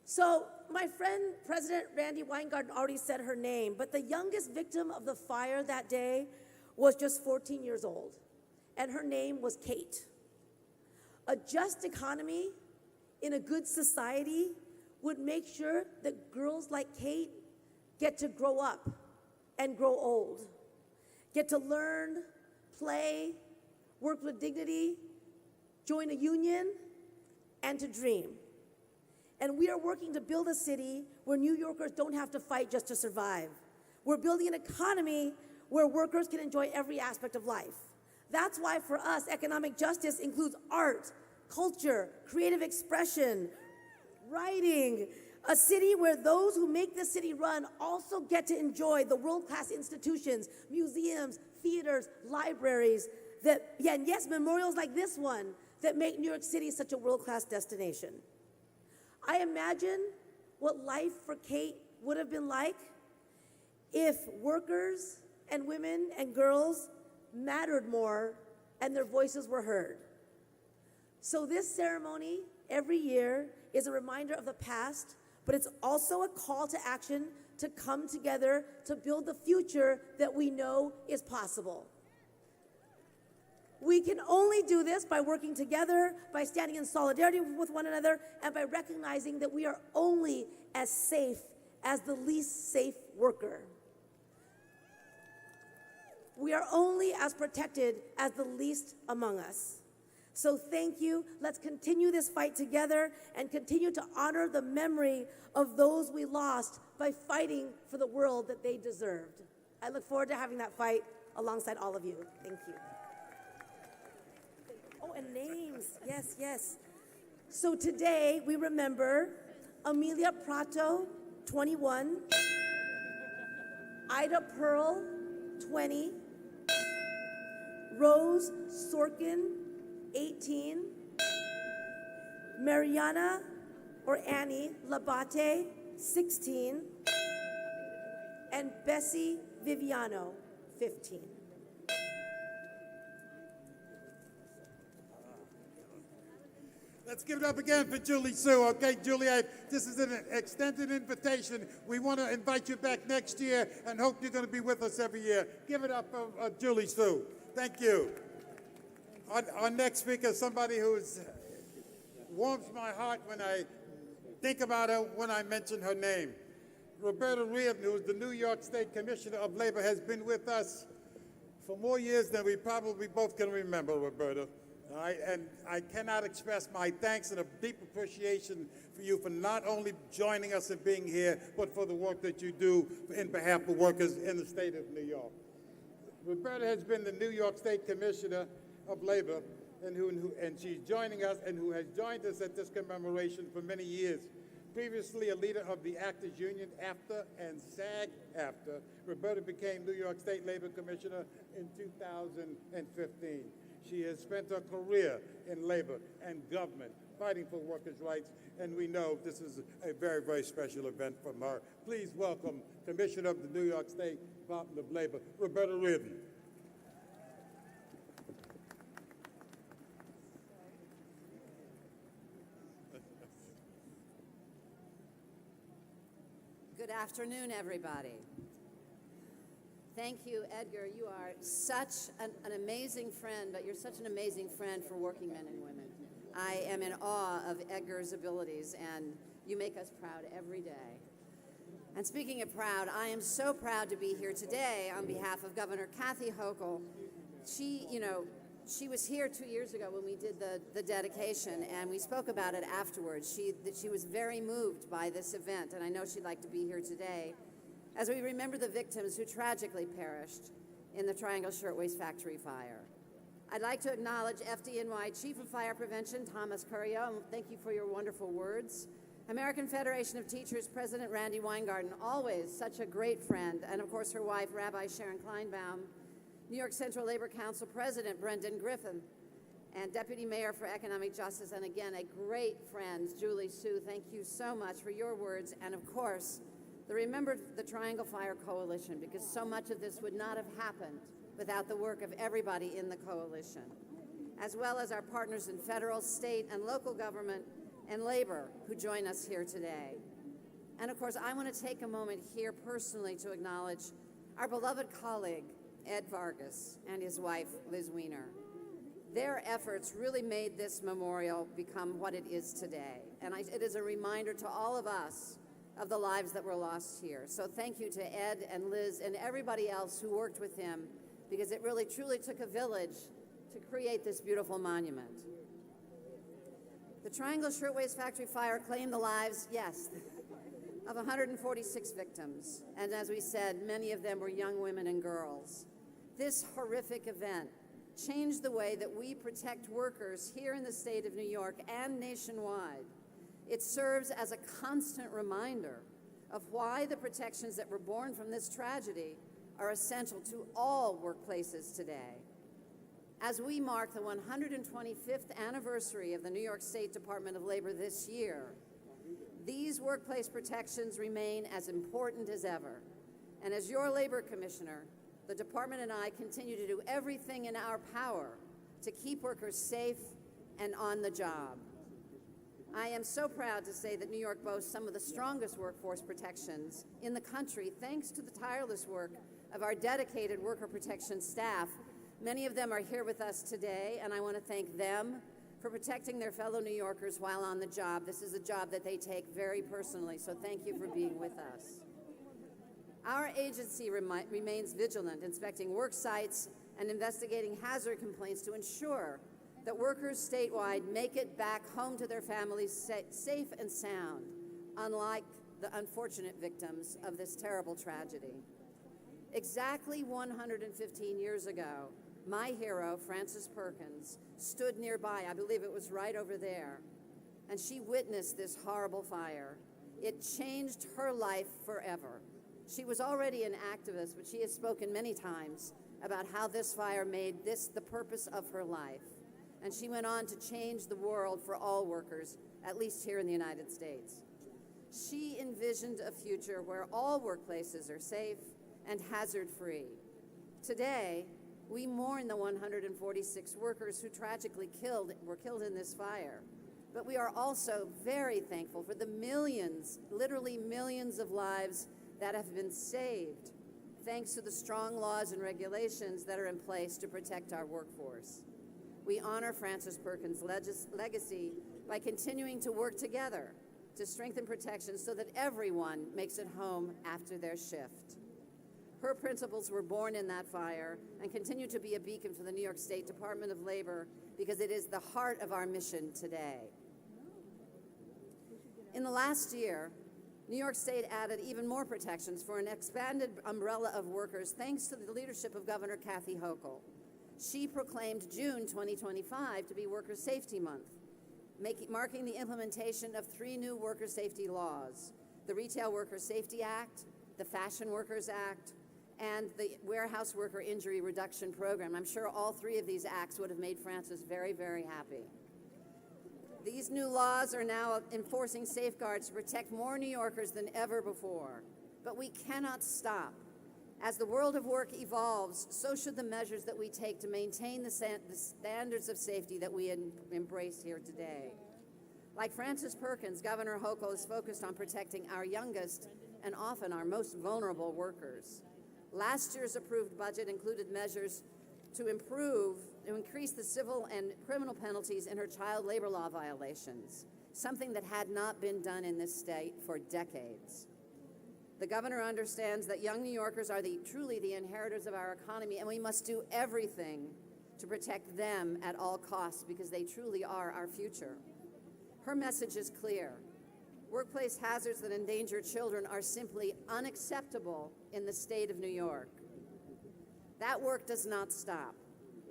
So my friend, President Randy Weingarten, already said her name, but the youngest victim of the fire that day was just 14 years old, and her name was Kate. A just economy in a good society would make sure that girls like Kate get to grow up and grow old, get to learn, play, work with dignity, join a union, and to dream. And we are working to build a city where New Yorkers don't have to fight just to survive. We're building an economy where workers can enjoy every aspect of life. That's why for us, economic justice includes art, culture, creative expression, writing, a city where those who make the city run also get to enjoy the world-class institutions, museums, theaters, libraries, and yes, memorials like this one that make New York City such a world-class destination. I imagine what life for Kate would have been like if workers and women and girls mattered more and their voices were heard. So this ceremony every year is a reminder of the past, but it's also a call to action to come together to build the future that we know is possible. We can only do this by working together, by standing in solidarity with one another, and by recognizing that we are only as safe as the least safe worker. We are only as protected as the least among us. So thank you. Let's continue this fight together and continue to honor the memory of those we lost by fighting for the world that they deserved. I look forward to having that fight alongside all of you. Thank you. Oh, and names. Yes, yes. So today we remember Amelia Prato, 21, Ida Pearl, 20, Rose Sorkin, 18, Mariana or Annie Labate, 16, and Bessie Viviano, 15. Let's give it up again for Julie Sue. Okay, Julie, this is an extended invitation. We want to invite you back next year and hope you're going to be with us every year. Give it up for Julie Sue. Thank you. Our next speaker is somebody who warms my heart when I think about her, when I mention her name. Roberta Reardon, who is the New York State Commissioner of Labor, has been with us for more years than we probably both can remember, Roberta. All right, and I cannot express my thanks and a deep appreciation for you for not only joining us and being here, but for the work that you do in behalf of workers in the state of New York. Roberta has been the New York State Commissioner of Labor, and she's joining us and who has joined us at this commemoration for many years. Previously a leader of the Actors Union, AFTRA, and SAG-AFTRA, Roberta became New York State Labor Commissioner in 2015. She has spent her career in labor and government fighting for workers' rights, and we know this is a very, very special event from her. Please welcome Commissioner of the New York State Department of Labor, Roberta Reardon. Good afternoon, everybody. Thank you, Edgar. You are such an amazing friend, but you're such an amazing friend for working men and women. I am in awe of Edgar's abilities, and you make us proud every day. And speaking of proud, I am so proud to be here today on behalf of Governor Kathy Hochul. She was here 2 years ago when we did the dedication, and we spoke about it afterwards. She was very moved by this event, and I know she'd like to be here today as we remember the victims who tragically perished in the Triangle Shirtwaist Factory fire. I'd like to acknowledge FDNY Chief of Fire Prevention, Thomas Currio, and thank you for your wonderful words. American Federation of Teachers President Randy Weingarten, always such a great friend, and of course her wife, Rabbi Sharon Kleinbaum, New York Central Labor Council President Brendan Griffin, and Deputy Mayor for Economic Justice, and again, a great friend, Julie Sue. Thank you so much for your words, and of course, the Remember the Triangle Fire Coalition, because so much of this would not have happened without the work of everybody in the coalition, as well as our partners in federal, state, and local government and labor who join us here today. And of course, I want to take a moment here personally to acknowledge our beloved colleague, Ed Vargas, and his wife, Liz Weiner. Their efforts really made this memorial become what it is today. And it is a reminder to all of us of the lives that were lost here. So thank you to Ed and Liz and everybody else who worked with him, because it really truly took a village to create this beautiful monument. The Triangle Shirtwaist Factory fire claimed the lives, yes, of 146 victims. And as we said, many of them were young women and girls. This horrific event changed the way that we protect workers here in the state of New York and nationwide. It serves as a constant reminder of why the protections that were born from this tragedy are essential to all workplaces today. As we mark the 125th anniversary of the New York State Department of Labor this year, these workplace protections remain as important as ever. And as your labor commissioner, the department and I continue to do everything in our power to keep workers safe and on the job. I am so proud to say that New York boasts some of the strongest workforce protections in the country, thanks to the tireless work of our dedicated worker protection staff. Many of them are here with us today, and I want to thank them for protecting their fellow New Yorkers while on the job. This is a job that they take very personally, so thank you for being with us. Our agency remains vigilant, inspecting work sites and investigating hazard complaints to ensure that workers statewide make it back home to their families safe and sound, unlike the unfortunate victims of this terrible tragedy. Exactly 115 years ago, my hero, Frances Perkins, stood nearby. I believe it was right over there, and she witnessed this horrible fire. It changed her life forever. She was already an activist, but she has spoken many times about how this fire made this the purpose of her life. And she went on to change the world for all workers, at least here in the United States. She envisioned a future where all workplaces are safe and hazard-free. Today, we mourn the 146 workers who tragically were killed in this fire. But we are also very thankful for the millions, literally millions of lives that have been saved, thanks to the strong laws and regulations that are in place to protect our workforce. We honor Frances Perkins' legacy by continuing to work together to strengthen protections so that everyone makes it home after their shift. Her principles were born in that fire and continue to be a beacon for the New York State Department of Labor because it is the heart of our mission today. In the last year, New York State added even more protections for an expanded umbrella of workers thanks to the leadership of Governor Kathy Hochul. She proclaimed June 2025 to be Worker Safety Month, marking the implementation of 3 new worker safety laws: the Retail Worker Safety Act, the Fashion Workers Act, and the Warehouse Worker Injury Reduction Program. I'm sure all 3 of these acts would have made Francis very, very happy. These new laws are now enforcing safeguards to protect more New Yorkers than ever before. But we cannot stop. As the world of work evolves, so should the measures that we take to maintain the standards of safety that we embrace here today. Like Francis Perkins, Governor Hochul is focused on protecting our youngest and often our most vulnerable workers. Last year's approved budget included measures to increase the civil and criminal penalties in her child labor law violations, something that had not been done in this state for decades. The governor understands that young New Yorkers are truly the inheritors of our economy, and we must do everything to protect them at all costs because they truly are our future. Her message is clear. Workplace hazards that endanger children are simply unacceptable in the state of New York. That work does not stop.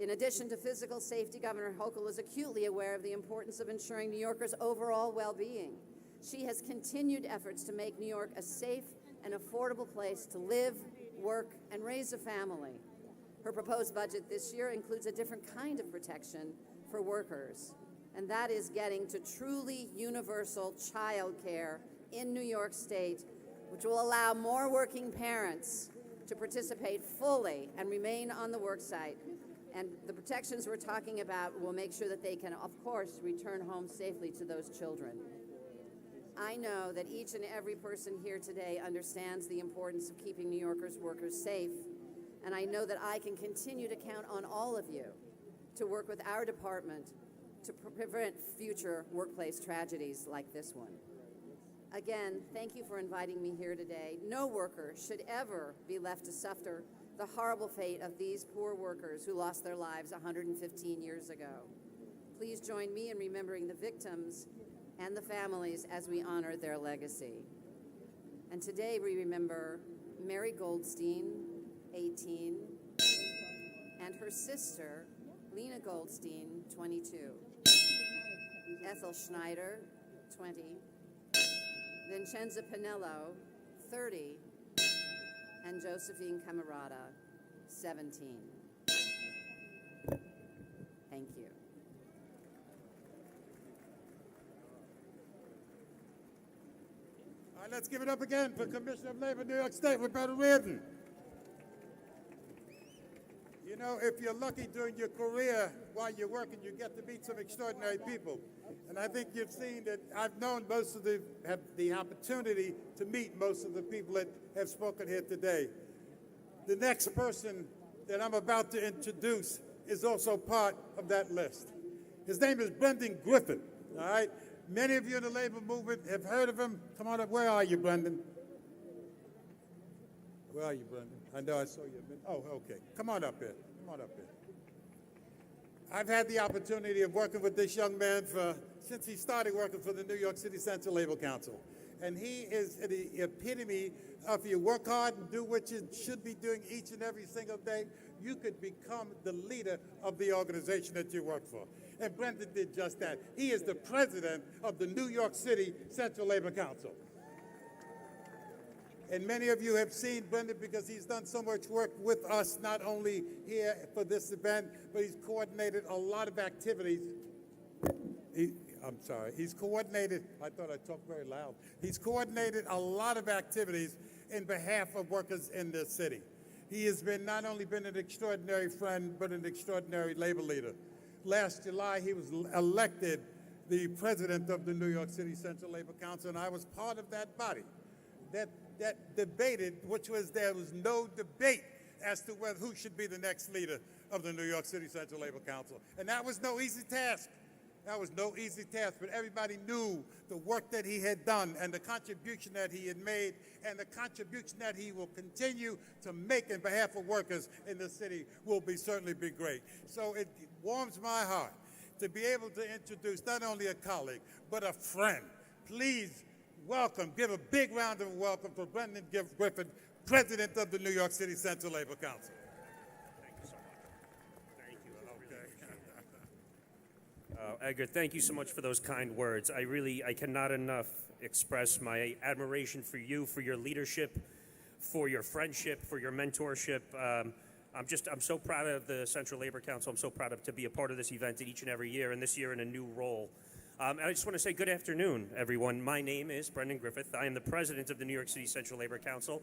In addition to physical safety, Governor Hochul is acutely aware of the importance of ensuring New Yorkers' overall well-being. She has continued efforts to make New York a safe and affordable place to live, work, and raise a family. Her proposed budget this year includes a different kind of protection for workers, and that is getting to truly universal child care in New York State, which will allow more working parents to participate fully and remain on the work site. And the protections we're talking about will make sure that they can, of course, return home safely to those children. I know that each and every person here today understands the importance of keeping New Yorkers' workers safe, and I know that I can continue to count on all of you to work with our department to prevent future workplace tragedies like this one. Again, thank you for inviting me here today. No worker should ever be left to suffer the horrible fate of these poor workers who lost their lives 115 years ago. Please join me in remembering the victims and the families as we honor their legacy. And today we remember Mary Goldstein, 18, and her sister, Lena Goldstein, 22, Ethel Schneider, 20, Vincenza Pinello, 30, and Josephine Camarada, 17. Thank you. All right, let's give it up again for Commissioner of Labor, New York State, Roberta Reardon. You know, if you're lucky during your career while you're working, you get to meet some extraordinary people. And I think you've seen that I've known have the opportunity to meet most of the people that have spoken here today. The next person that I'm about to introduce is also part of that list. His name is Brendan Griffin, all right? Many of you in the labor movement have heard of him. Come on up. Where are you, Brendan? Where are you, Brendan? I know I saw you. Oh, okay. Come on up here. Come on up here. I've had the opportunity of working with this young man since he started working for the New York City Central Labor Council. And he is the epitome of you work hard and do what you should be doing each and every single day, you could become the leader of the organization that you work for. And Brendan did just that. He is the president of the New York City Central Labor Council. And many of you have seen Brendan because he's done so much work with us, not only here for this event, but he's coordinated a lot of activities. He's coordinated, I thought I talked very loud. He's coordinated a lot of activities in behalf of workers in this city. He has not only been an extraordinary friend, but an extraordinary labor leader. Last July, he was elected the president of the New York City Central Labor Council, and I was part of that body that debated, there was no debate as to who should be the next leader of the New York City Central Labor Council. And that was no easy task. That was no easy task, but everybody knew the work that he had done and the contribution that he had made and the contribution that he will continue to make in behalf of workers in the city will certainly be great. So it warms my heart to be able to introduce not only a colleague, but a friend. Please welcome, give a big round of welcome to Brendan Griffith, President of the New York City Central Labor Council. Edgar, thank you so much for those kind words. I cannot enough express my admiration for you, for your leadership, for your friendship, for your mentorship. I'm so proud of the Central Labor Council. I'm so proud to be a part of this event each and every year, and this year in a new role. And I just want to say good afternoon, everyone. My name is Brendan Griffith. I am the president of the New York City Central Labor Council.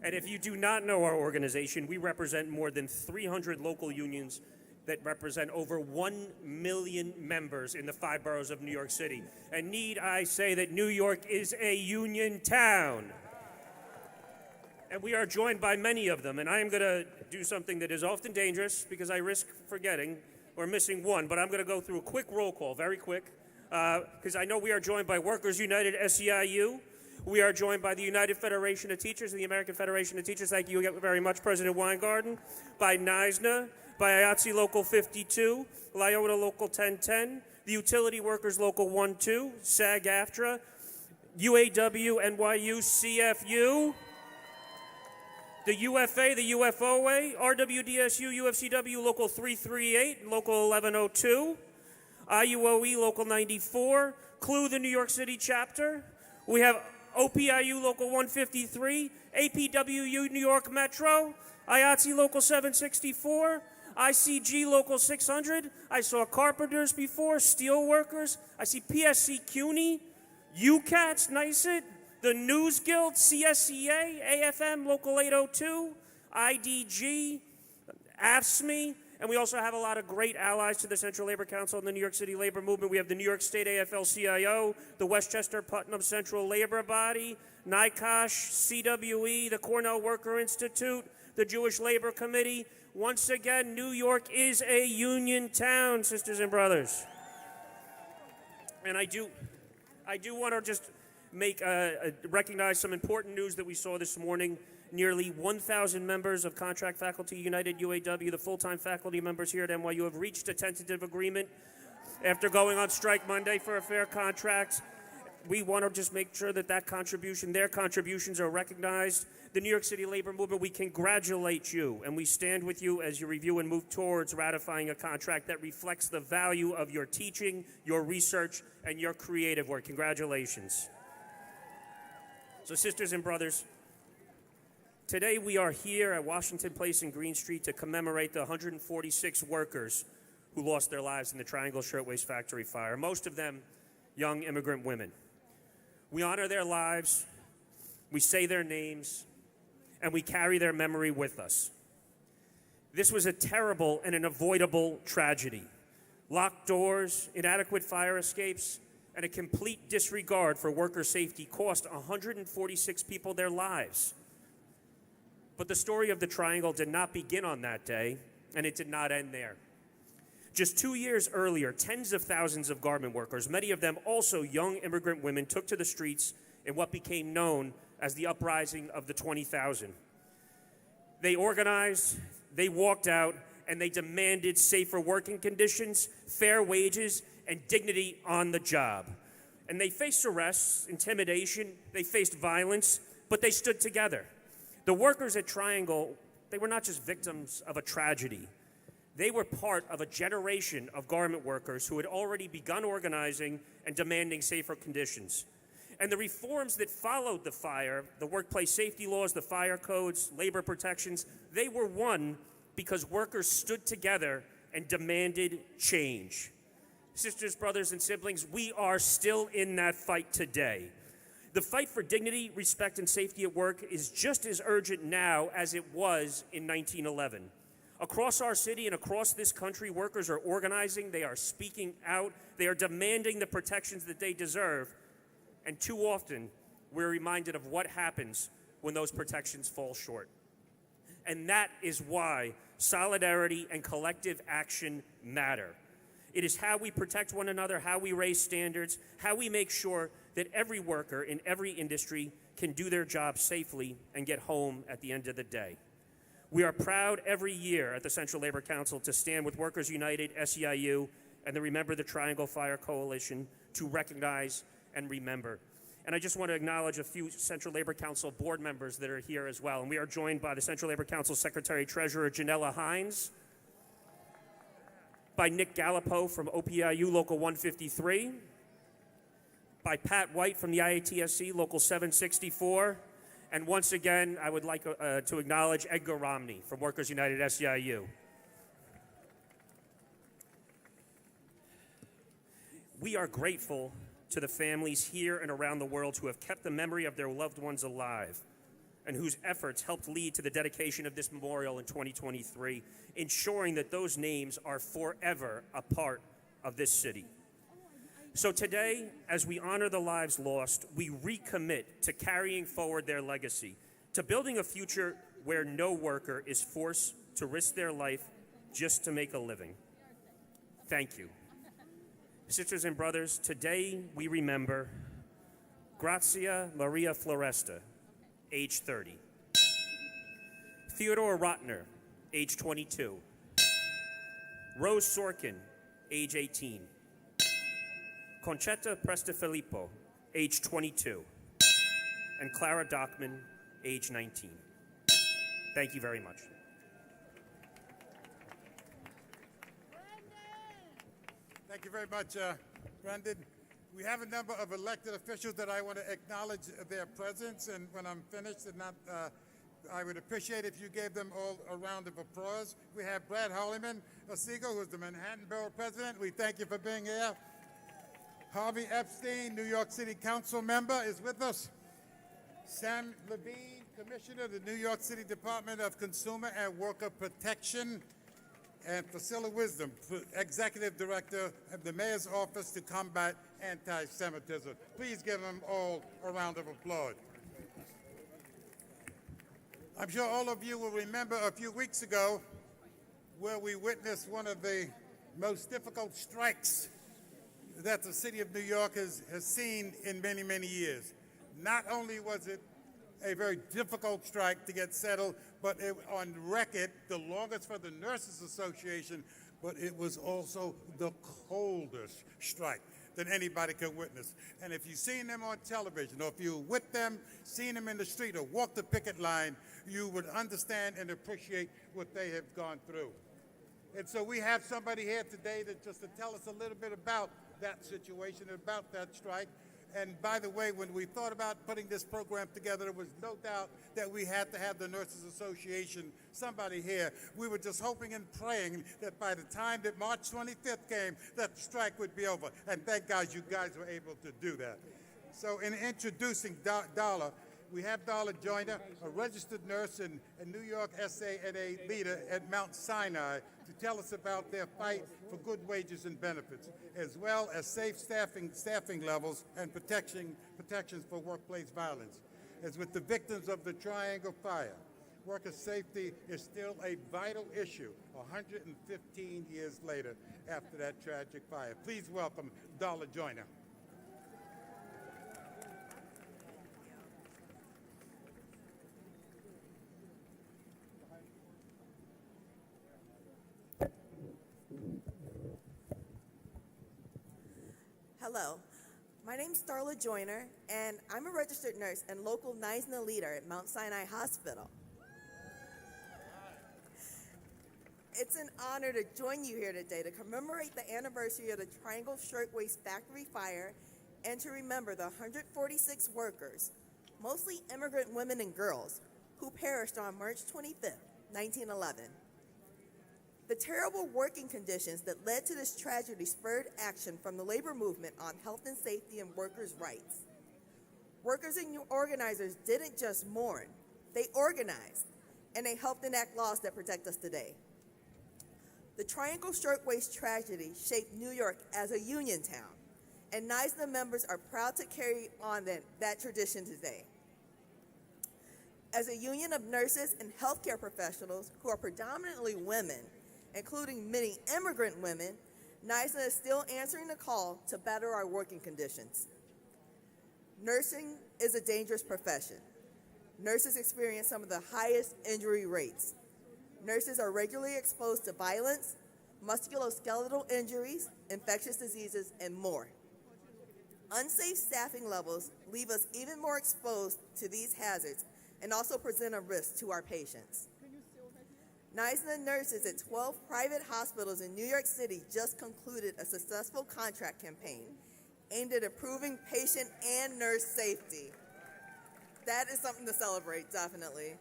And if you do not know our organization, we represent more than 300 local unions that represent over 1 million members in the 5 boroughs of New York City. And need I say that New York is a union town? And we are joined by many of them. And I am going to do something that is often dangerous because I risk forgetting or missing one. But I'm going to go through a quick roll call, very quick, because I know we are joined by Workers United, SEIU. We are joined by the United Federation of Teachers and the American Federation of Teachers. Thank you very much, President Weingarten. By NYSNA, by IATSE Local 52, Lyona Local 1010, the Utility Workers Local 12, SAG-AFTRA, UAW, NYU, CFU, the UFA, the UFOA, RWDSU, UFCW Local 338, Local 1102, IUOE Local 94, CLU, the New York City chapter. We have OPIU Local 153, APWU New York Metro, IATSE Local 764, ICG Local 600. I saw carpenters before, steel workers. I see PSC CUNY, UCATS, NYSIT, the News Guild, CSCA, AFM Local 802, IDG, AFSCME, and we also have a lot of great allies to the Central Labor Council and the New York City Labor Movement. We have the New York State AFL-CIO, the Westchester Putnam Central Labor Body, NYCOSH, CWE, the Cornell Worker Institute, the Jewish Labor Committee. Once again, New York is a union town, sisters and brothers. And I do want to just recognize some important news that we saw this morning. Nearly 1,000 members of Contract Faculty United UAW, the full-time faculty members here at NYU, have reached a tentative agreement after going on strike Monday for a fair contract. We want to just make sure that their contributions are recognized. The New York City Labor Movement, we congratulate you, and we stand with you as you review and move towards ratifying a contract that reflects the value of your teaching, your research, and your creative work. Congratulations. So, sisters and brothers, today we are here at Washington Place and Greene Street to commemorate the 146 workers who lost their lives in the Triangle Shirtwaist Factory fire, most of them young immigrant women. We honor their lives, we say their names, and we carry their memory with us. This was a terrible and an avoidable tragedy. Locked doors, inadequate fire escapes, and a complete disregard for worker safety cost 146 people their lives. But the story of the Triangle did not begin on that day, and it did not end there. Just 2 years earlier, tens of thousands of garment workers, many of them also young immigrant women, took to the streets in what became known as the Uprising of the 20,000. They organized, they walked out, and they demanded safer working conditions, fair wages, and dignity on the job. And they faced arrests, intimidation, they faced violence, but they stood together. The workers at Triangle, they were not just victims of a tragedy. They were part of a generation of garment workers who had already begun organizing and demanding safer conditions. And the reforms that followed the fire, the workplace safety laws, the fire codes, labor protections, they were won because workers stood together and demanded change. Sisters, brothers, and siblings, we are still in that fight today. The fight for dignity, respect, and safety at work is just as urgent now as it was in 1911. Across our city and across this country, workers are organizing, they are speaking out, they are demanding the protections that they deserve, and too often we're reminded of what happens when those protections fall short. And that is why solidarity and collective action matter. It is how we protect one another, how we raise standards, how we make sure that every worker in every industry can do their job safely and get home at the end of the day. We are proud every year at the Central Labor Council to stand with Workers United, SEIU, and the Remember the Triangle Fire Coalition to recognize and remember. And I just want to acknowledge a few Central Labor Council board members that are here as well. And we are joined by the Central Labor Council Secretary Treasurer Janella Hines, by Nick Gallipo from OPIU Local 153, by Pat White from the IATSC Local 764, and once again, I would like to acknowledge Edgar Romney from Workers United SEIU. We are grateful to the families here and around the world who have kept the memory of their loved ones alive and whose efforts helped lead to the dedication of this memorial in 2023, ensuring that those names are forever a part of this city. So today, as we honor the lives lost, we recommit to carrying forward their legacy, to building a future where no worker is forced to risk their life just to make a living. Thank you. Sisters and brothers, today we remember Grazia Maria Floresta, age 30. Theodore Rotner, age 22. Rose Sorkin, age 18. Concetta Prestafilippo, age 22. And Clara Dockman, age 19. Thank you very much. Thank you very much, Brendan. We have a number of elected officials that I want to acknowledge their presence, and when I'm finished, I would appreciate if you gave them all a round of applause. We have Brad Holliman Otsego, who's the Manhattan Borough President. We thank you for being here. Harvey Epstein, New York City Council member, is with us. Sam Levine, Commissioner of the New York City Department of Consumer and Worker Protection. And Priscilla Wisdom, Executive Director of the Mayor's Office to Combat Anti-Semitism. Please give them all a round of applause. I'm sure all of you will remember a few weeks ago where we witnessed one of the most difficult strikes that the city of New York has seen in many, many years. Not only was it a very difficult strike to get settled, but on record, the longest for the Nurses Association, but it was also the coldest strike that anybody could witness. And if you've seen them on television, or if you're with them, seen them in the street, or walked the picket line, you would understand and appreciate what they have gone through. And so we have somebody here today that just to tell us a little bit about that situation, about that strike. And by the way, when we thought about putting this program together, there was no doubt that we had to have the Nurses Association, somebody here. We were just hoping and praying that by the time that March 25th came, that the strike would be over. And thank God you guys were able to do that. So in introducing Darla, we have Darla Joyner, a registered nurse and a New York SANA leader at Mount Sinai, to tell us about their fight for good wages and benefits, as well as safe staffing levels and protections for workplace violence. As with the victims of the Triangle Fire, worker safety is still a vital issue 115 years later after that tragic fire. Please welcome Darla Joyner. Hello, my name's Darla Joyner, and I'm a registered nurse and local NYSNA leader at Mount Sinai Hospital. It's an honor to join you here today to commemorate the anniversary of the Triangle Shirtwaist Factory Fire and to remember the 146 workers, mostly immigrant women and girls, who perished on March 25th, 1911. The terrible working conditions that led to this tragedy spurred action from the labor movement on health and safety and workers' rights. Workers and organizers didn't just mourn, they organized, and they helped enact laws that protect us today. The Triangle Shirtwaist tragedy shaped New York as a union town, and NYSNA members are proud to carry on that tradition today. As a union of nurses and healthcare professionals who are predominantly women, including many immigrant women, NYSA is still answering the call to better our working conditions. Nursing is a dangerous profession. Nurses experience some of the highest injury rates. Nurses are regularly exposed to violence, musculoskeletal injuries, infectious diseases, and more. Unsafe staffing levels leave us even more exposed to these hazards and also present a risk to our patients. NYSA nurses at 12 private hospitals in New York City just concluded a successful contract campaign aimed at improving patient and nurse safety. That is something to celebrate, definitely.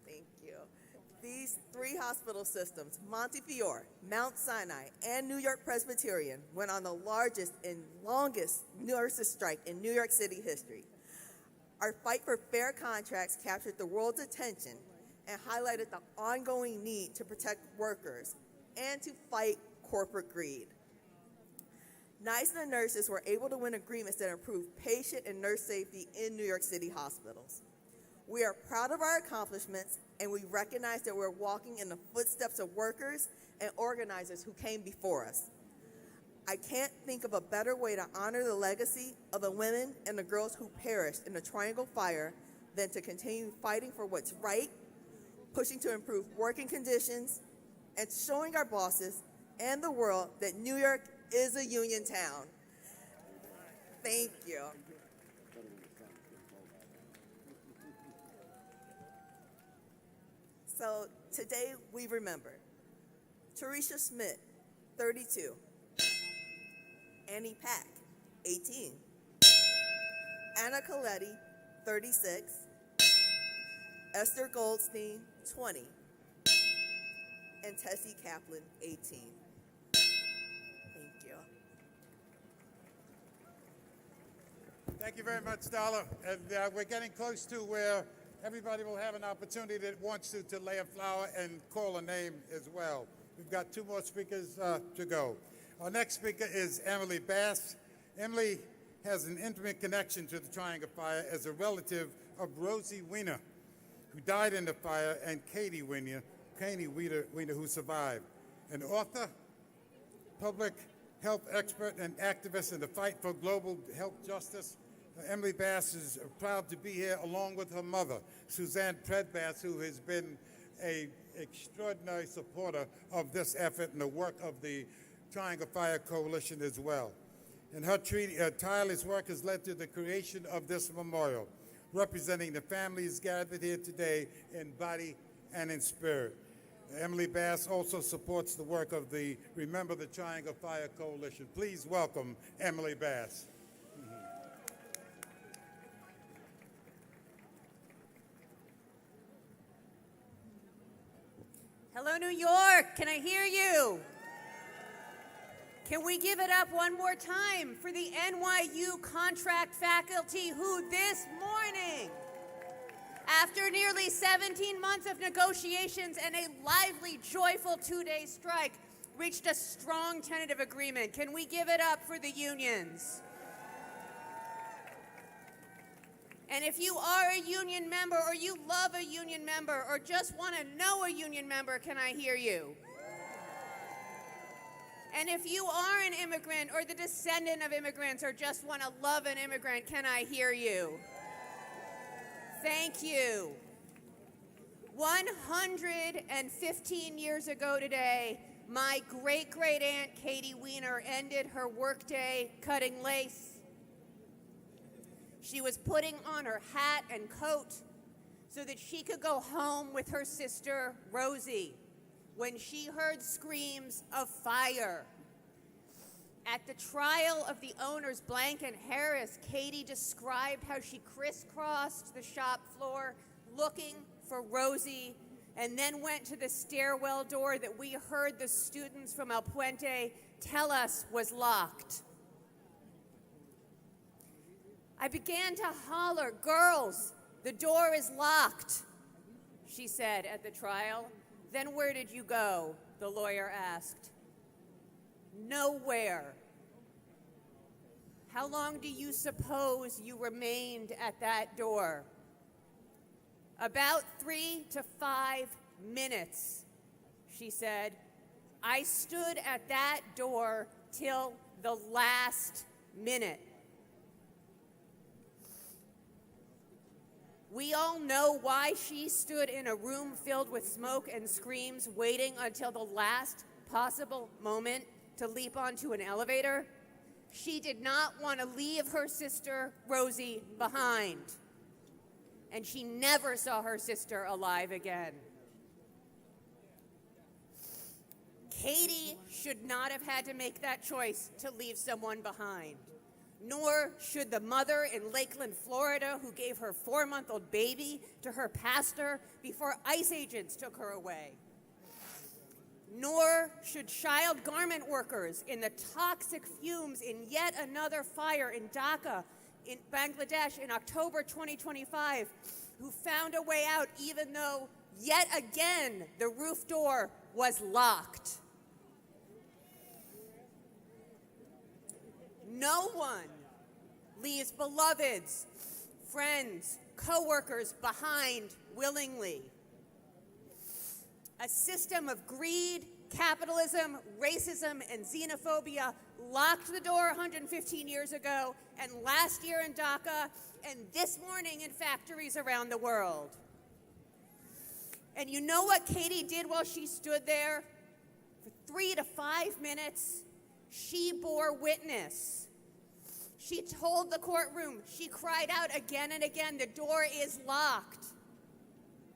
Thank you. These 3 hospital systems, Montefiore, Mount Sinai, and New York Presbyterian, went on the largest and longest nurses strike in New York City history. Our fight for fair contracts captured the world's attention and highlighted the ongoing need to protect workers and to fight corporate greed. NYSA nurses were able to win agreements that improve patient and nurse safety in New York City hospitals. We are proud of our accomplishments, and we recognize that we're walking in the footsteps of workers and organizers who came before us. I can't think of a better way to honor the legacy of the women and the girls who perished in the Triangle Fire than to continue fighting for what's right, pushing to improve working conditions, and showing our bosses and the world that New York is a union town. Thank you. So today we remember Teresa Schmidt, 32, Annie Pack, 18, Anna Coletti, 36, Esther Goldstein, 20, and Tessie Kaplan, 18. Thank you. Thank you very much, Darla. And we're getting close to where everybody will have an opportunity that wants to lay a flower and call a name as well. We've got 2 more speakers to go. Our next speaker is Emily Bass. Emily has an intimate connection to the Triangle Fire as a relative of Rosie Weiner, who died in the fire, and Katie Weiner, who survived. An author, public health expert, and activist in the fight for global health justice, Emily Bass is proud to be here along with her mother, Suzanne Predbass, who has been an extraordinary supporter of this effort and the work of the Triangle Fire Coalition as well. And her tireless work has led to the creation of this memorial, representing the families gathered here today in body and in spirit. Emily Bass also supports the work of the Remember the Triangle Fire Coalition. Please welcome Emily Bass. Hello, New York. Can I hear you? Can we give it up one more time for the NYU contract faculty who this morning, after nearly 17 months of negotiations and a lively, joyful 2-day strike, reached a strong tentative agreement? Can we give it up for the unions? And if you are a union member, or you love a union member, or just want to know a union member, can I hear you? And if you are an immigrant or the descendant of immigrants or just want to love an immigrant, can I hear you? Thank you. 115 years ago today, my great-great-aunt Katie Weiner ended her workday cutting lace. She was putting on her hat and coat so that she could go home with her sister, Rosie, when she heard screams of fire. At the trial of the owners, Blank and Harris, Katie described how she crisscrossed the shop floor looking for Rosie and then went to the stairwell door that we heard the students from El Puente tell us was locked. I began to holler, "Girls, the door is locked," she said at the trial. "Then where did you go?" the lawyer asked. "Nowhere." "How long do you suppose you remained at that door?" "About 3 to 5 minutes," she said, I stood at that door till the last minute. We all know why she stood in a room filled with smoke and screams, waiting until the last possible moment to leap onto an elevator. She did not want to leave her sister, Rosie, behind. And she never saw her sister alive again. Katie should not have had to make that choice to leave someone behind. Nor should the mother in Lakeland, Florida, who gave her 4-month-old baby to her pastor before ICE agents took her away. Nor should child garment workers in the toxic fumes in yet another fire in Dhaka, in Bangladesh, in October 2025, who found a way out even though yet again the roof door was locked. No one leaves beloveds, friends, co-workers behind willingly. A system of greed, capitalism, racism, and xenophobia locked the door 115 years ago, and last year in Dhaka, and this morning in factories around the world. And you know what Katie did while she stood there? For 3 to 5 minutes, she bore witness. She told the courtroom, she cried out again and again, the door is locked.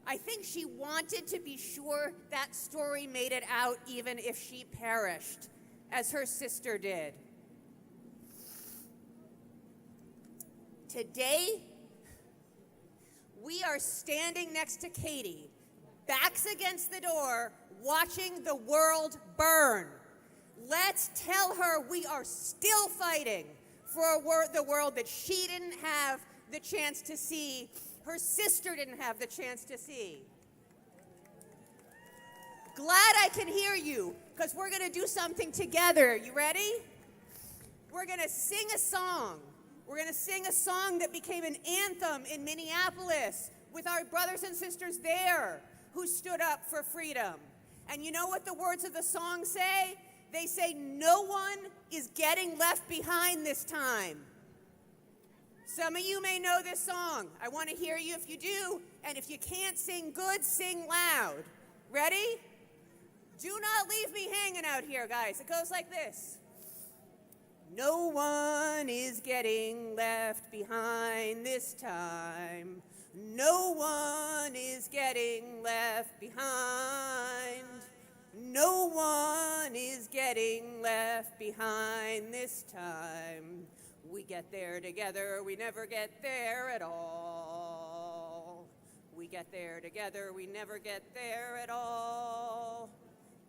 I think she wanted to be sure that story made it out even if she perished, as her sister did. Today, we are standing next to Katie, backs against the door, watching the world burn. Let's tell her we are still fighting for the world that she didn't have the chance to see, her sister didn't have the chance to see. Glad I can hear you, because we're going to do something together. You ready? We're going to sing a song. We're going to sing a song that became an anthem in Minneapolis with our brothers and sisters there who stood up for freedom. And you know what the words of the song say? They say, no one is getting left behind this time. Some of you may know this song. I want to hear you if you do, and if you can't sing good, sing loud. Ready? Do not leave me hanging out here, guys. It goes like this. No one is getting left behind this time. No one is getting left behind. No one is getting left behind this time. We get there together, we never get there at all. We get there together, we never get there at all.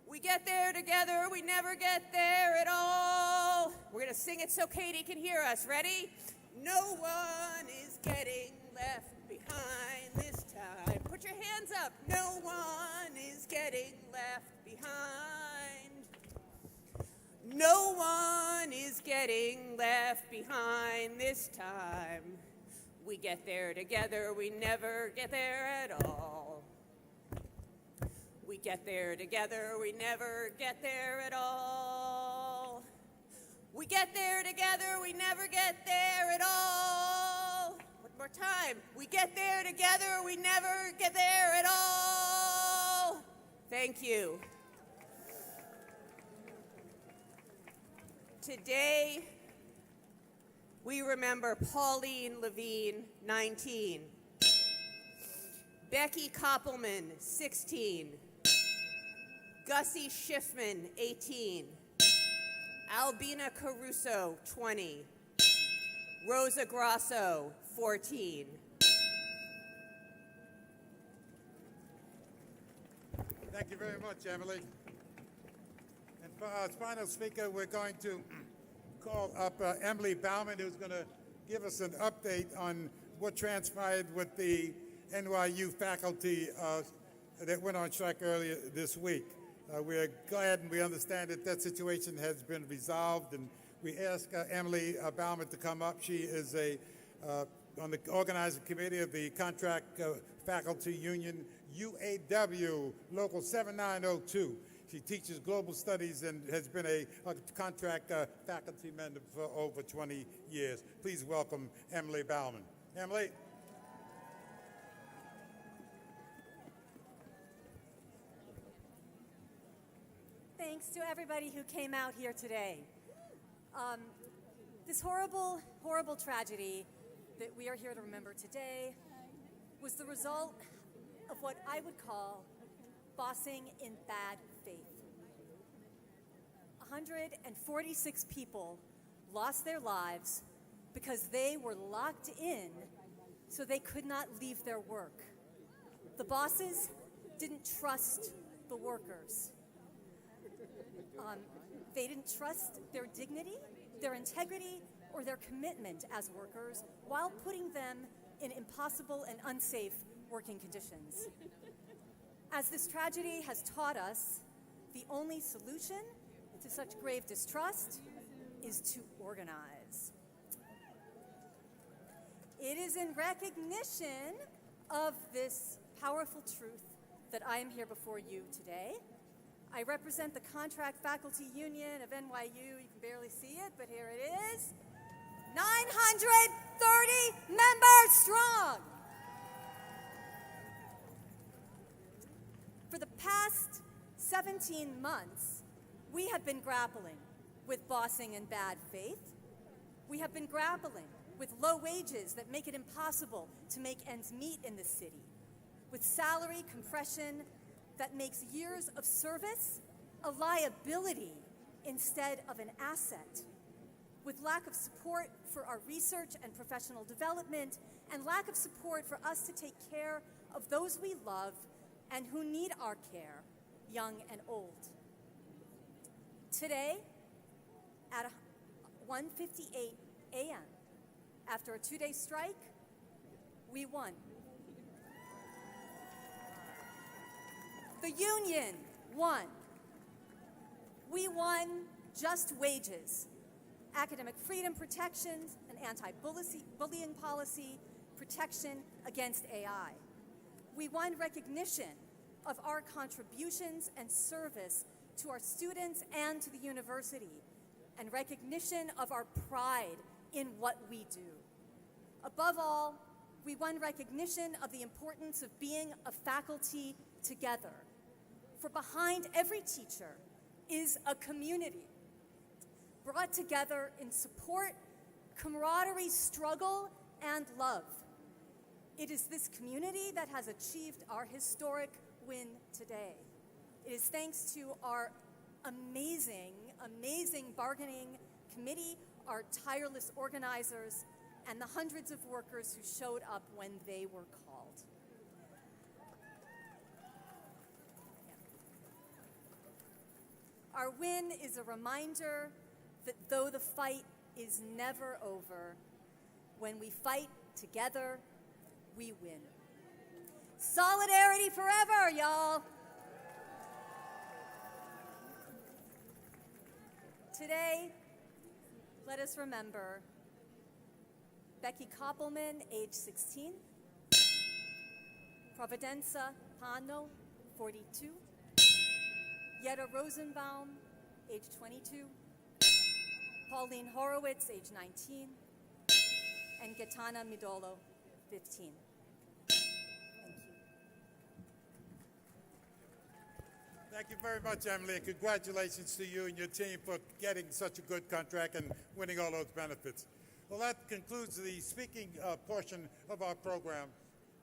We get there together, we never get there at all. We're going to sing it so Katie can hear us. Ready? No one is getting left behind this time. Put your hands up. No one is getting left behind. No one is getting left behind this time. We get there together, we never get there at all. We get there together, we never get there at all. We get there together, we never get there at all. One more time. We get there together, we never get there at all. Thank you. Today, we remember Pauline Levine, 19. Becky Koppelman, 16. Gussie Schiffman, 18. Albina Caruso, 20. Rosa Grasso, 14. Thank you very much, Emily. And for our final speaker, we're going to call up Emily Bauman, who's going to give us an update on what transpired with the NYU faculty that went on strike earlier this week. We're glad and we understand that that situation has been resolved, and we ask Emily Bauman to come up. She is on the organizing committee of the Contract Faculty Union, UAW, Local 7902. She teaches global studies and has been a contract faculty member for over 20 years. Please welcome Emily Bauman. Emily. Thanks to everybody who came out here today. This horrible, horrible tragedy that we are here to remember today was the result of what I would call bossing in bad faith. 146 people lost their lives because they were locked in so they could not leave their work. The bosses didn't trust the workers. They didn't trust their dignity, their integrity, or their commitment as workers while putting them in impossible and unsafe working conditions. As this tragedy has taught us, the only solution to such grave distrust is to organize. It is in recognition of this powerful truth that I am here before you today. I represent the Contract Faculty Union of NYU. You can barely see it, but here it is. 930 members strong. For the past 17 months, we have been grappling with bossing in bad faith. We have been grappling with low wages that make it impossible to make ends meet in the city, with salary compression that makes years of service a liability instead of an asset, with lack of support for our research and professional development, and lack of support for us to take care of those we love and who need our care, young and old. Today, at 1:58 a.m., after a 2-day strike, we won. The union won. We won just wages, academic freedom protections, an anti-bullying policy, protection against AI. We won recognition of our contributions and service to our students and to the university, and recognition of our pride in what we do. Above all, we won recognition of the importance of being a faculty together. For behind every teacher is a community brought together in support, camaraderie, struggle, and love. It is this community that has achieved our historic win today. It is thanks to our amazing, amazing bargaining committee, our tireless organizers, and the hundreds of workers who showed up when they were called. Our win is a reminder that though the fight is never over, when we fight together, we win. Solidarity forever, y'all. Today, let us remember Becky Koppelman, age 16, Providenza Pano, 42, Yetta Rosenbaum, age 22, Pauline Horowitz, age 19, and Gaetana Midolo, 15. Thank you very much, Emily, and congratulations to you and your team for getting such a good contract and winning all those benefits. Well, that concludes the speaking portion of our program.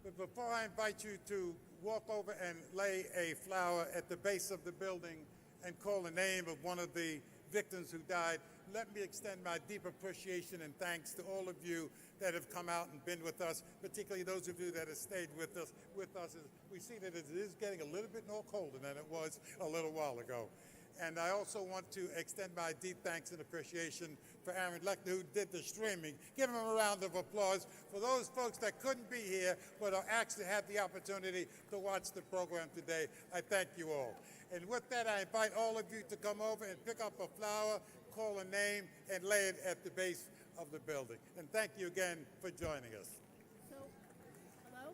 But before I invite you to walk over and lay a flower at the base of the building and call the name of one of the victims who died, let me extend my deep appreciation and thanks to all of you that have come out and been with us, particularly those of you that have stayed with us. We see that it is getting a little bit more colder than it was a little while ago. And I also want to extend my deep thanks and appreciation for Aaron Lechner, who did the streaming. Give him a round of applause for those folks that couldn't be here but actually had the opportunity to watch the program today. I thank you all. And with that, I invite all of you to come over and pick up a flower, call a name, and lay it at the base of the building. And thank you again for joining us. So, hello?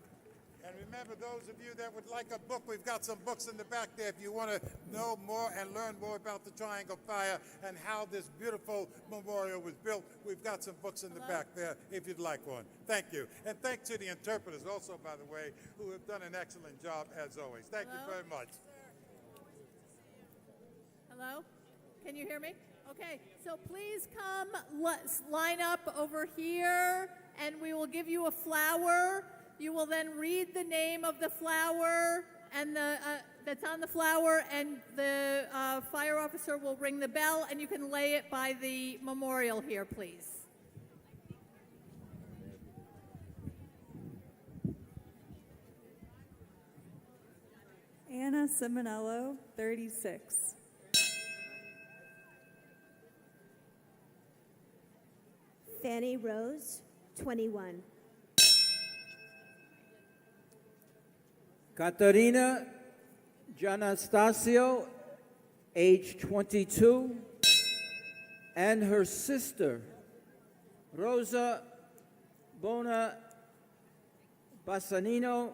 And remember, those of you that would like a book, we've got some books in the back there if you want to know more and learn more about the Triangle Fire and how this beautiful memorial was built. We've got some books in the back there if you'd like one. Thank you. And thanks to the interpreters also, by the way, who have done an excellent job as always. Thank you very much. Hello? Can you hear me? Okay, so please come line up over here, and we will give you a flower. You will then read the name of the flower and that's on the flower, and the fire officer will ring the bell, and you can lay it by the memorial here, please. Anna Simonello, 36. Fanny Rose, 21. Katarina Gianastasio, age 22, and her sister, Rosa Bona Bassanino,